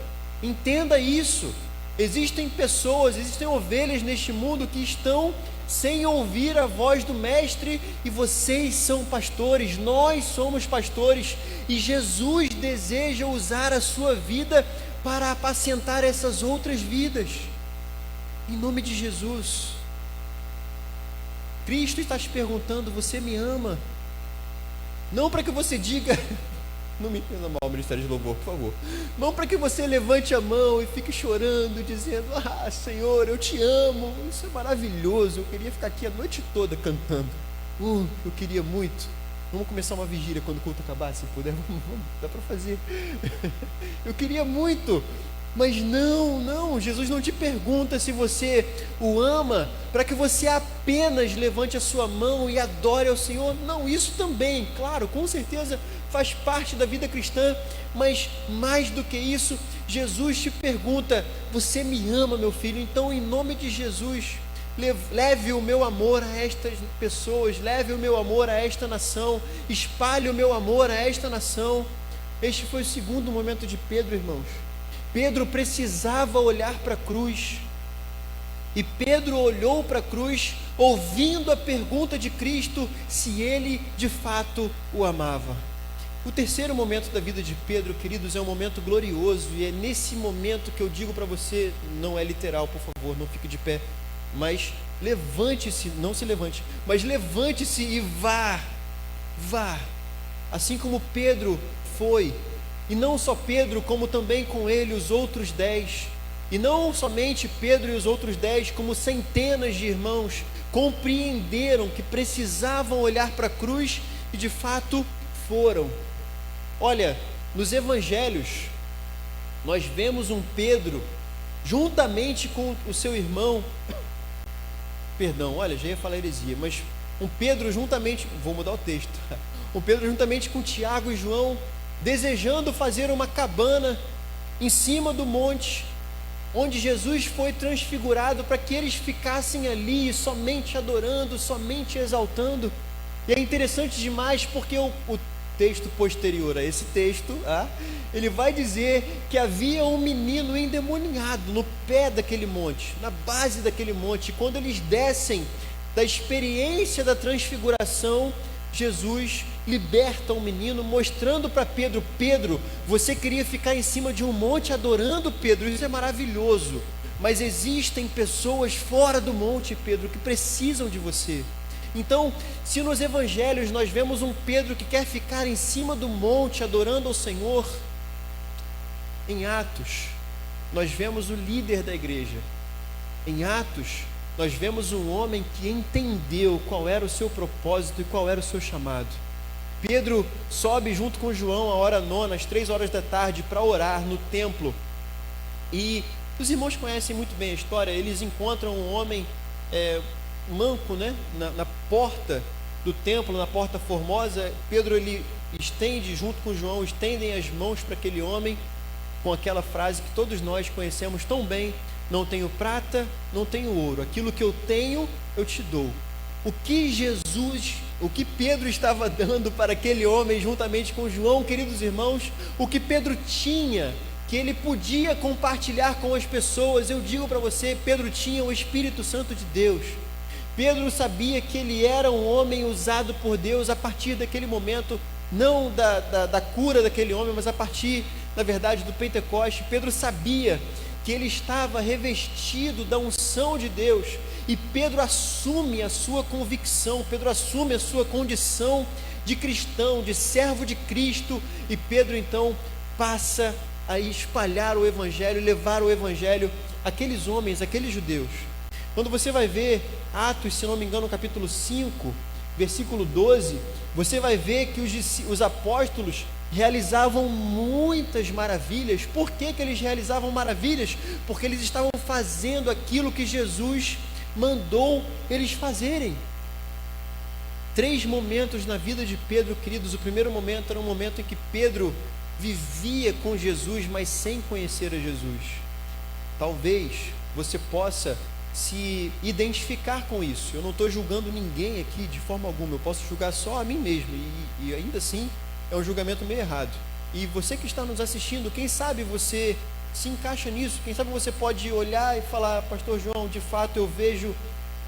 Entenda isso. Existem pessoas, existem ovelhas neste mundo que estão sem ouvir a voz do Mestre, e vocês são pastores, nós somos pastores, e Jesus deseja usar a sua vida para apacentar essas outras vidas, em nome de Jesus. Cristo está te perguntando: você me ama? Não para que você diga, não me entenda mal, ministério de louvor, por favor. Não para que você levante a mão e fique chorando, dizendo: ah, Senhor, eu te amo, isso é maravilhoso, eu queria ficar aqui a noite toda cantando. Eu queria muito. Vamos começar uma vigília quando o culto acabar, se puder, vamos, dá para fazer. Eu queria muito, mas não, Jesus não te pergunta se você o ama para que você apenas levante a sua mão e adore ao Senhor. Não, isso também, claro, com certeza faz parte da vida cristã, mas mais do que isso, Jesus te pergunta: você me ama, meu filho? Então, em nome de Jesus, leve o meu amor a estas pessoas, leve o meu amor a esta nação, espalhe o meu amor a esta nação. Este foi o segundo momento de Pedro, irmãos. Pedro precisava olhar para a cruz, e Pedro olhou para a cruz, ouvindo a pergunta de Cristo se ele de fato o amava. O terceiro momento da vida de Pedro, queridos, é um momento glorioso, e é nesse momento que eu digo para você, não é literal, por favor, não fique de pé, mas levante-se, não se levante, mas levante-se e vá, assim como Pedro foi, e não só Pedro, como também com ele os outros 10, e não somente Pedro e os outros 10, como centenas de irmãos compreenderam que precisavam olhar para a cruz e de fato foram. Olha, nos evangelhos nós vemos um Pedro juntamente com o seu irmão, olha, já ia falar heresia, mas um Pedro juntamente, vou mudar o texto, um Pedro juntamente com Tiago e João, desejando fazer uma cabana em cima do monte, onde Jesus foi transfigurado, para que eles ficassem ali somente adorando, somente exaltando. E é interessante demais porque o texto posterior a esse texto, ele vai dizer que havia um menino endemoniado no pé daquele monte, na base daquele monte. E quando eles descem da experiência da transfiguração, Jesus liberta o menino, mostrando para Pedro: Pedro, você queria ficar em cima de um monte adorando, Pedro, isso é maravilhoso, mas existem pessoas fora do monte, Pedro, que precisam de você. Então, se nos evangelhos nós vemos um Pedro que quer ficar em cima do monte adorando ao Senhor, em Atos nós vemos o líder da igreja. Em Atos nós vemos um homem que entendeu qual era o seu propósito e qual era o seu chamado. Pedro sobe junto com João à hora nona, às 3 horas da tarde, para orar no templo, e os irmãos conhecem muito bem a história. Eles encontram um homem manco, né, na porta do templo, na porta formosa. Pedro, ele estende, junto com João, estendem as mãos para aquele homem, com aquela frase que todos nós conhecemos tão bem: não tenho prata, não tenho ouro, aquilo que eu tenho eu te dou. o que Pedro estava dando para aquele homem juntamente com João, queridos irmãos, o que Pedro tinha, que ele podia compartilhar com as pessoas. Eu digo para você, Pedro tinha o Espírito Santo de Deus. Pedro sabia que ele era um homem usado por Deus a partir daquele momento, não da cura daquele homem, mas a partir, na verdade, do Pentecoste. Pedro sabia que ele estava revestido da unção de Deus, e Pedro assume a sua convicção, Pedro assume a sua condição de cristão, de servo de Cristo, e Pedro então passa a espalhar o Evangelho, levar o Evangelho àqueles homens, àqueles judeus. Quando você vai ver Atos, se não me engano, capítulo 5, versículo 12, você vai ver que os apóstolos realizavam muitas maravilhas. Por que eles realizavam maravilhas? Porque eles estavam fazendo aquilo que Jesus mandou eles fazerem. 3 momentos na vida de Pedro, queridos. O primeiro momento era um momento em que Pedro vivia com Jesus, mas sem conhecer a Jesus. Talvez você possa se identificar com isso. Eu não estou julgando ninguém aqui de forma alguma, eu posso julgar só a mim mesmo, e ainda assim é um julgamento meio errado. E você que está nos assistindo, quem sabe você se encaixa nisso, quem sabe você pode olhar e falar: pastor João, de fato eu vejo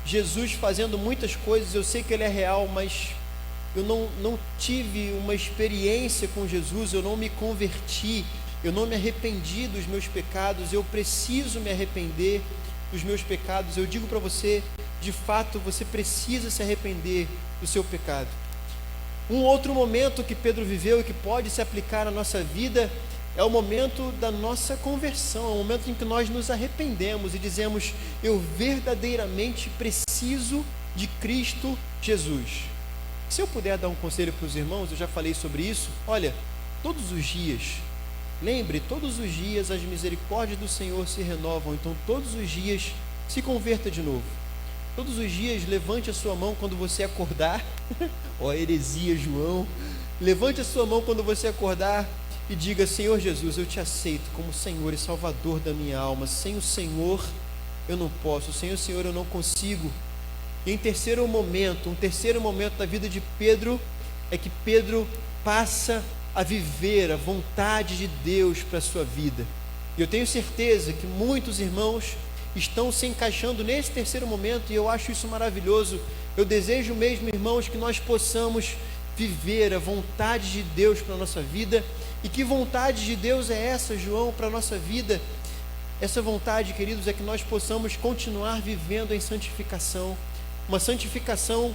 Jesus fazendo muitas coisas, eu sei que ele é real, mas eu não tive uma experiência com Jesus, eu não me converti, eu não me arrependi dos meus pecados, eu preciso me arrepender dos meus pecados. Eu digo para você, de fato você precisa se arrepender do seu pecado. Um outro momento que Pedro viveu e que pode se aplicar à nossa vida é o momento da nossa conversão, é o momento em que nós nos arrependemos e dizemos: eu verdadeiramente preciso de Cristo Jesus. Se eu puder dar um conselho para os irmãos, eu já falei sobre isso. Olha, todos os dias, lembre, todos os dias as misericórdias do Senhor se renovam. Então todos os dias se converta de novo. Todos os dias levante a sua mão quando você acordar. Ó, heresia, João. Levante a sua mão quando você acordar e diga: Senhor Jesus, eu te aceito como Senhor e Salvador da minha alma. Sem o Senhor eu não posso, sem o Senhor eu não consigo. E um terceiro momento da vida de Pedro é que Pedro passa a viver a vontade de Deus para a sua vida. E eu tenho certeza que muitos irmãos estão se encaixando nesse terceiro momento, e eu acho isso maravilhoso. Eu desejo mesmo, irmãos, que nós possamos viver a vontade de Deus para a nossa vida. E que vontade de Deus é essa, João, para a nossa vida? Essa vontade, queridos, é que nós possamos continuar vivendo em santificação. Uma santificação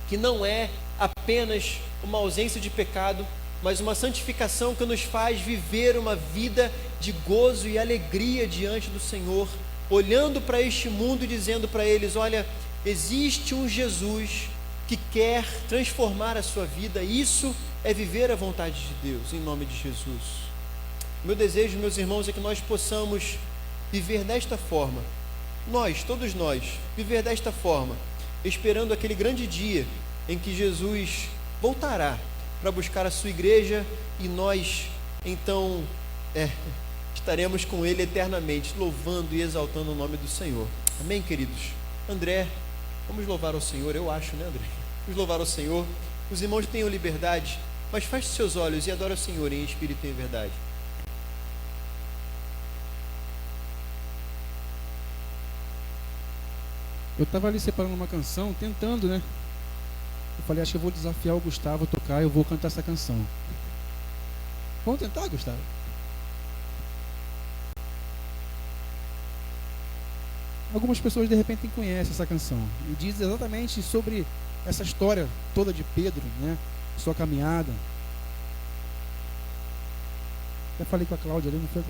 que não é apenas uma ausência de pecado, mas uma santificação que nos faz viver uma vida de gozo e alegria diante do Senhor, olhando para este mundo e dizendo para eles: olha, existe um Jesus que quer transformar a sua vida. Isso é viver a vontade de Deus, em nome de Jesus. Meu desejo, meus irmãos, é que nós possamos viver desta forma. Todos nós, viver desta forma, esperando aquele grande dia em que Jesus voltará para buscar a sua igreja, e nós, então, estaremos com Ele eternamente, louvando e exaltando o nome do Senhor. Amém, queridos? André, vamos louvar ao Senhor, eu acho, né, André? Vamos louvar ao Senhor. Os irmãos tenham liberdade, mas feche seus olhos e adore ao Senhor em espírito e em verdade. Eu estava ali separando uma canção, tentando, né? Eu falei: acho que eu vou desafiar o Gustavo a tocar, eu vou cantar essa canção. Vamos tentar, Gustavo? Algumas pessoas de repente conhecem essa canção e diz exatamente sobre essa história toda de Pedro, né? Sua caminhada. Até falei com a Cláudia ali, não foi?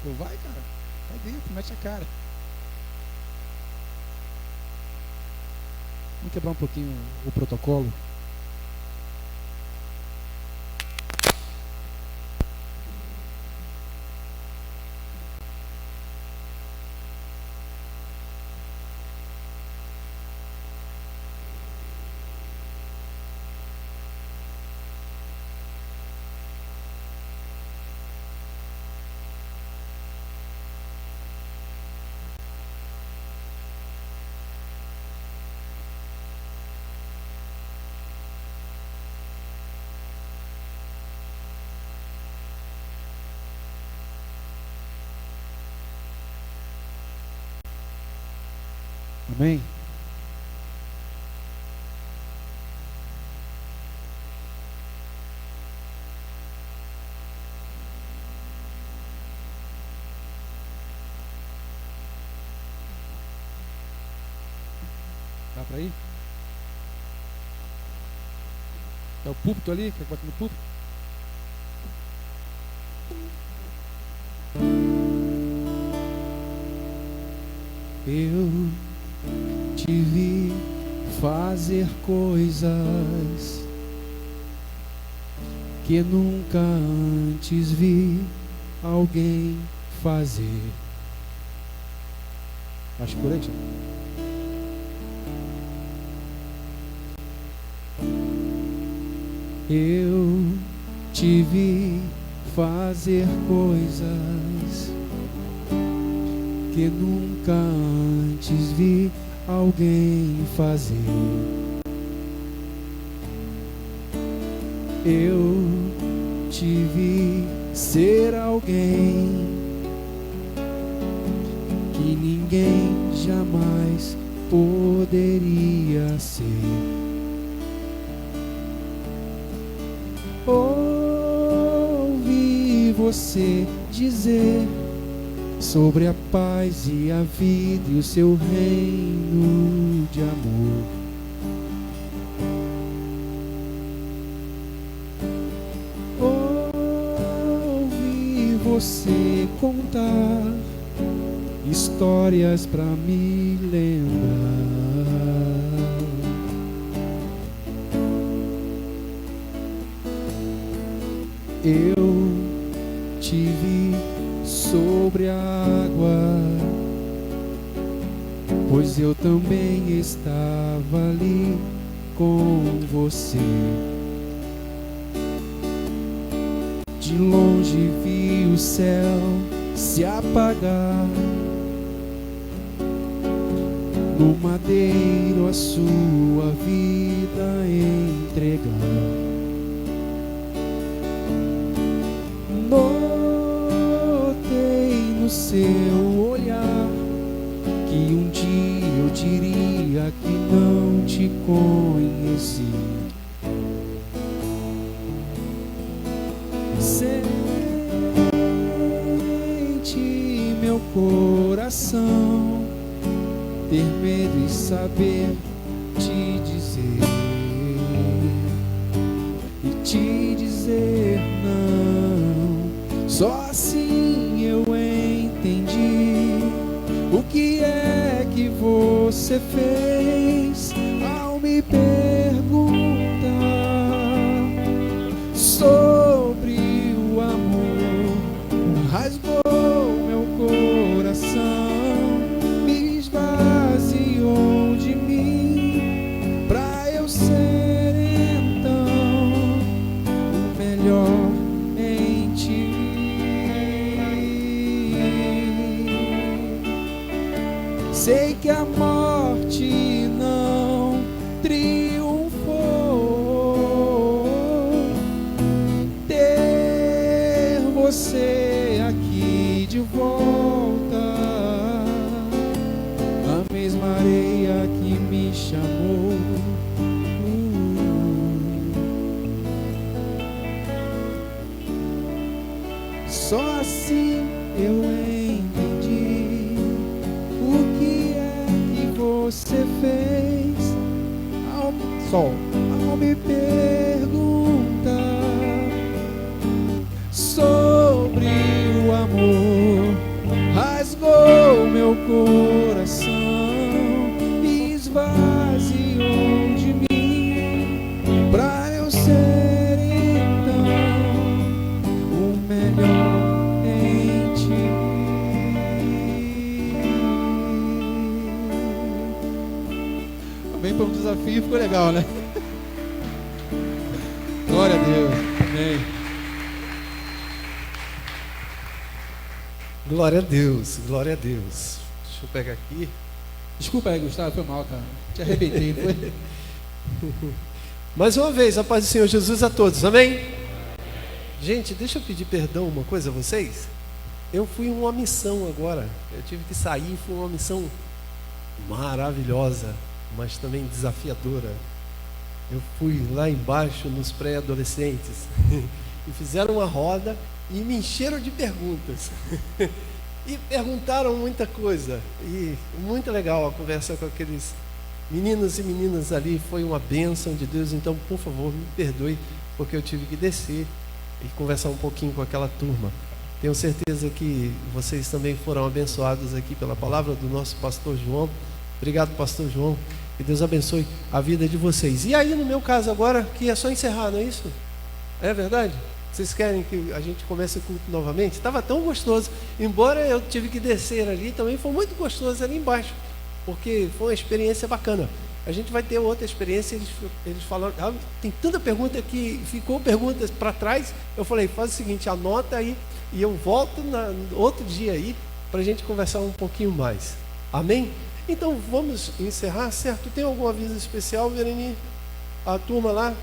Eu: vai, cara, vai dentro, mete a cara. Vamos quebrar um pouquinho o protocolo. Amém? Dá para ir? É o púlpito ali? Quer botar no púlpito? Eu te vi fazer coisas que nunca antes vi alguém fazer. Acho por aí, Tiago. Eu te vi fazer coisas que nunca antes vi alguém fazer. Eu te vi ser alguém que ninguém jamais poderia ser. Ouvi você dizer sobre a paz e a vida e o seu reino de amor. Ouvi você contar histórias pra me lembrar. Eu te vi sobre a água, pois eu também estava ali com você. De longe vi o céu se apagar, no madeiro a sua vida entregar. Notei no seu olhar que um dia eu diria que não te conheci. Sente meu coração ter medo e saber te dizer e te dizer não. Só assim eu entendi o que é que você fez ao me perguntar sobre o amor. Rasgou meu coração, me esvaziou de mim, pra eu ser então o melhor em ti. Sei que a morte não triunfou. Ter você aqui de volta, a mesma areia que me chamou. Só assim eu entendi o que é que você fez ao me perguntar sobre o amor. Rasgou meu coração, esvaziou de mim, pra eu ser então o melhor em ti. Também foi um desafio, ficou legal, né? Glória a Deus. Amém. Glória a Deus, glória a Deus. Deixa eu pegar aqui. Desculpa aí, Gustavo, foi mal, cara. Te arrebentei, não foi? Mais uma vez, a paz do Senhor Jesus a todos, amém? Gente, deixa eu pedir perdão uma coisa a vocês. Eu fui em uma missão agora. Eu tive que sair, fui em uma missão maravilhosa, mas também desafiadora. Eu fui lá embaixo nos pré-adolescentes e fizeram uma roda e me encheram de perguntas. E perguntaram muita coisa. E muito legal a conversa com aqueles meninos e meninas ali. Foi uma bênção de Deus. Então, por favor, me perdoe, porque eu tive que descer e conversar um pouquinho com aquela turma. Tenho certeza que vocês também foram abençoados aqui pela palavra do nosso pastor João. Obrigado, pastor João. Que Deus abençoe a vida de vocês. E aí, no meu caso agora, que é só encerrar, não é isso? É verdade? Vocês querem que a gente comece o culto novamente? Estava tão gostoso. Embora eu tive que descer ali, também foi muito gostoso ali embaixo. Porque foi uma experiência bacana. A gente vai ter outra experiência. Eles falaram, tem tanta pergunta que ficou perguntas para trás. Eu falei, faz o seguinte, anota aí e eu volto no outro dia aí para a gente conversar um pouquinho mais. Amém? Então vamos encerrar, certo? Tem algum aviso especial, Vereni? A turma lá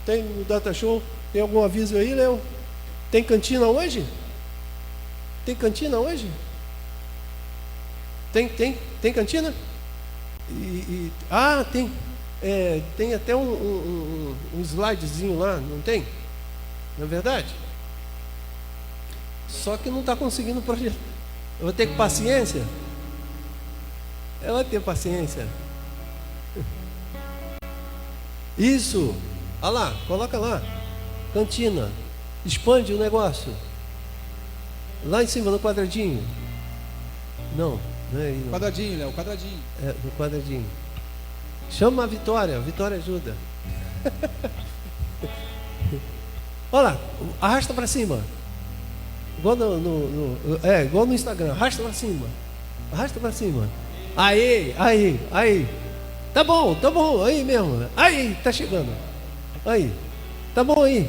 tem no Data Show. Tem algum aviso aí, Léo? Tem cantina hoje? Tem cantina hoje? Tem cantina? Tem. Tem até um slidezinho lá, não tem? Não é verdade? Só que não está conseguindo projetar. Eu vou ter paciência? Eu vou ter paciência. Isso. Olha lá, coloca lá. Cantina. Expande o negócio. Lá em cima, no quadradinho. Não, não é aí. Não. Quadradinho, Léo, quadradinho. É, no quadradinho. Chama a Vitória. A Vitória ajuda. Olha lá. Arrasta para cima. Igual igual no Instagram. Arrasta para cima. Arrasta para cima. Aí. Tá bom. Aí mesmo. Aí, tá chegando. Aí. Tá bom aí.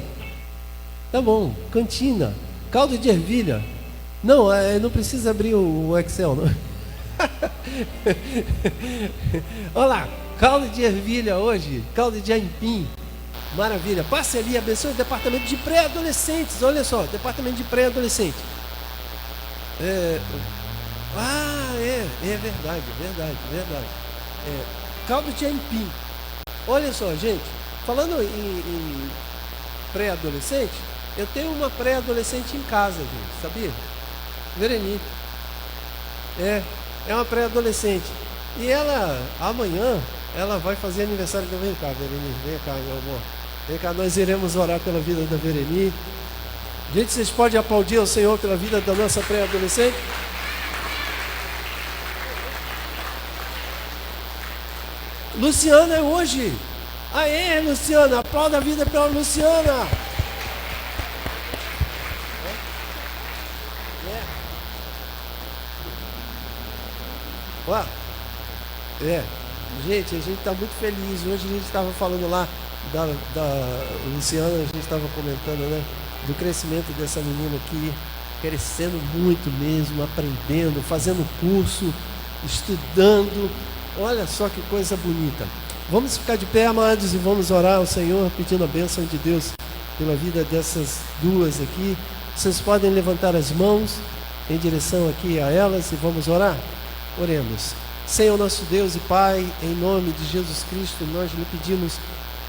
Tá bom. Cantina. Caldo de ervilha. Não, não precisa abrir o Excel, não. Olha lá. Caldo de ervilha hoje. Caldo de aipim. Maravilha. Passe ali, abençoe o departamento de pré-adolescentes. Olha só, departamento de pré-adolescente. É verdade. Caldo de aipim. Olha só, gente. Falando em pré-adolescente, eu tenho uma pré-adolescente em casa, gente, sabia? Vereni. É uma pré-adolescente. E ela, amanhã, ela vai fazer aniversário. Vem cá, Vereni, vem cá, meu amor. Vem cá, nós iremos orar pela vida da Vereni. Gente, vocês podem aplaudir ao Senhor pela vida da nossa pré-adolescente? Luciana é hoje. Aê, Luciana, aplauda a vida pela Luciana. Gente, a gente está muito feliz. Hoje a gente estava falando lá da Luciana, a gente estava comentando, né, do crescimento dessa menina aqui, crescendo muito mesmo, aprendendo, fazendo curso, estudando. Olha só que coisa bonita. Vamos ficar de pé, amados, e vamos orar ao Senhor, pedindo a bênção de Deus pela vida dessas duas aqui. Vocês podem levantar as mãos em direção aqui a elas e vamos orar? Oremos. Senhor nosso Deus e Pai, em nome de Jesus Cristo, nós lhe pedimos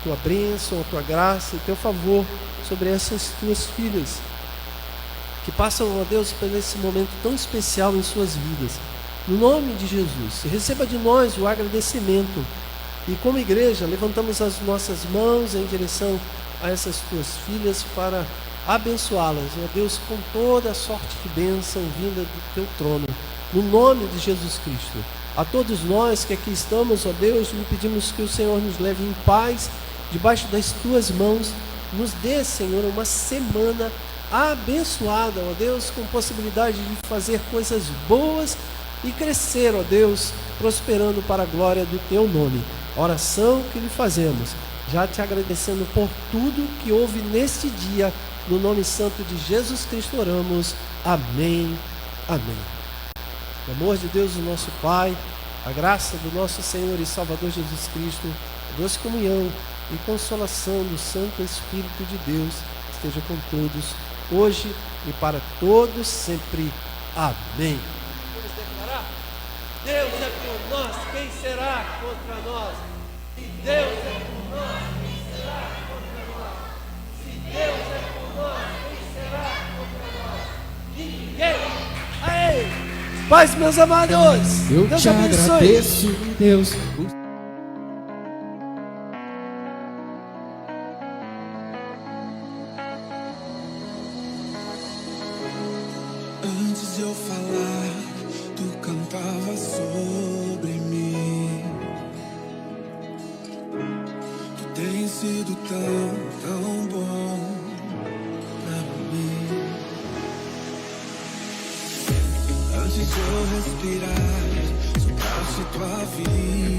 tua bênção, a tua graça e teu favor sobre essas tuas filhas, que passam, ó Deus, por esse momento tão especial em suas vidas. No nome de Jesus, receba de nós o agradecimento. E como igreja, levantamos as nossas mãos em direção a essas tuas filhas para abençoá-las, ó Deus, com toda a sorte de bênção vinda do teu trono. No nome de Jesus Cristo. A todos nós que aqui estamos, ó Deus, lhe pedimos que o Senhor nos leve em paz, debaixo das tuas mãos. Nos dê, Senhor, uma semana abençoada, ó Deus, com possibilidade de fazer coisas boas e crescer, ó Deus, prosperando para a glória do teu nome. A oração que lhe fazemos, já te agradecendo por tudo que houve neste dia, no nome santo de Jesus Cristo oramos. Amém. Amém. O amor de Deus, o nosso Pai, a graça do nosso Senhor e Salvador Jesus Cristo, a doce comunhão e consolação do Santo Espírito de Deus esteja com todos, hoje e para todos sempre. Amém. Vamos declarar? Deus é por nós. quem será contra nós? Se Deus é por nós, quem será contra nós? Se Deus é por nós, quem será contra nós? Ninguém. Aê! Paz, meus amados. Eu Deus te abençoe. agradeço, Deus. Antes de eu falar, tu cantava sobre mim. Tu tens sido tão bom pra mim. Antes de eu respirar, sopraste tua vida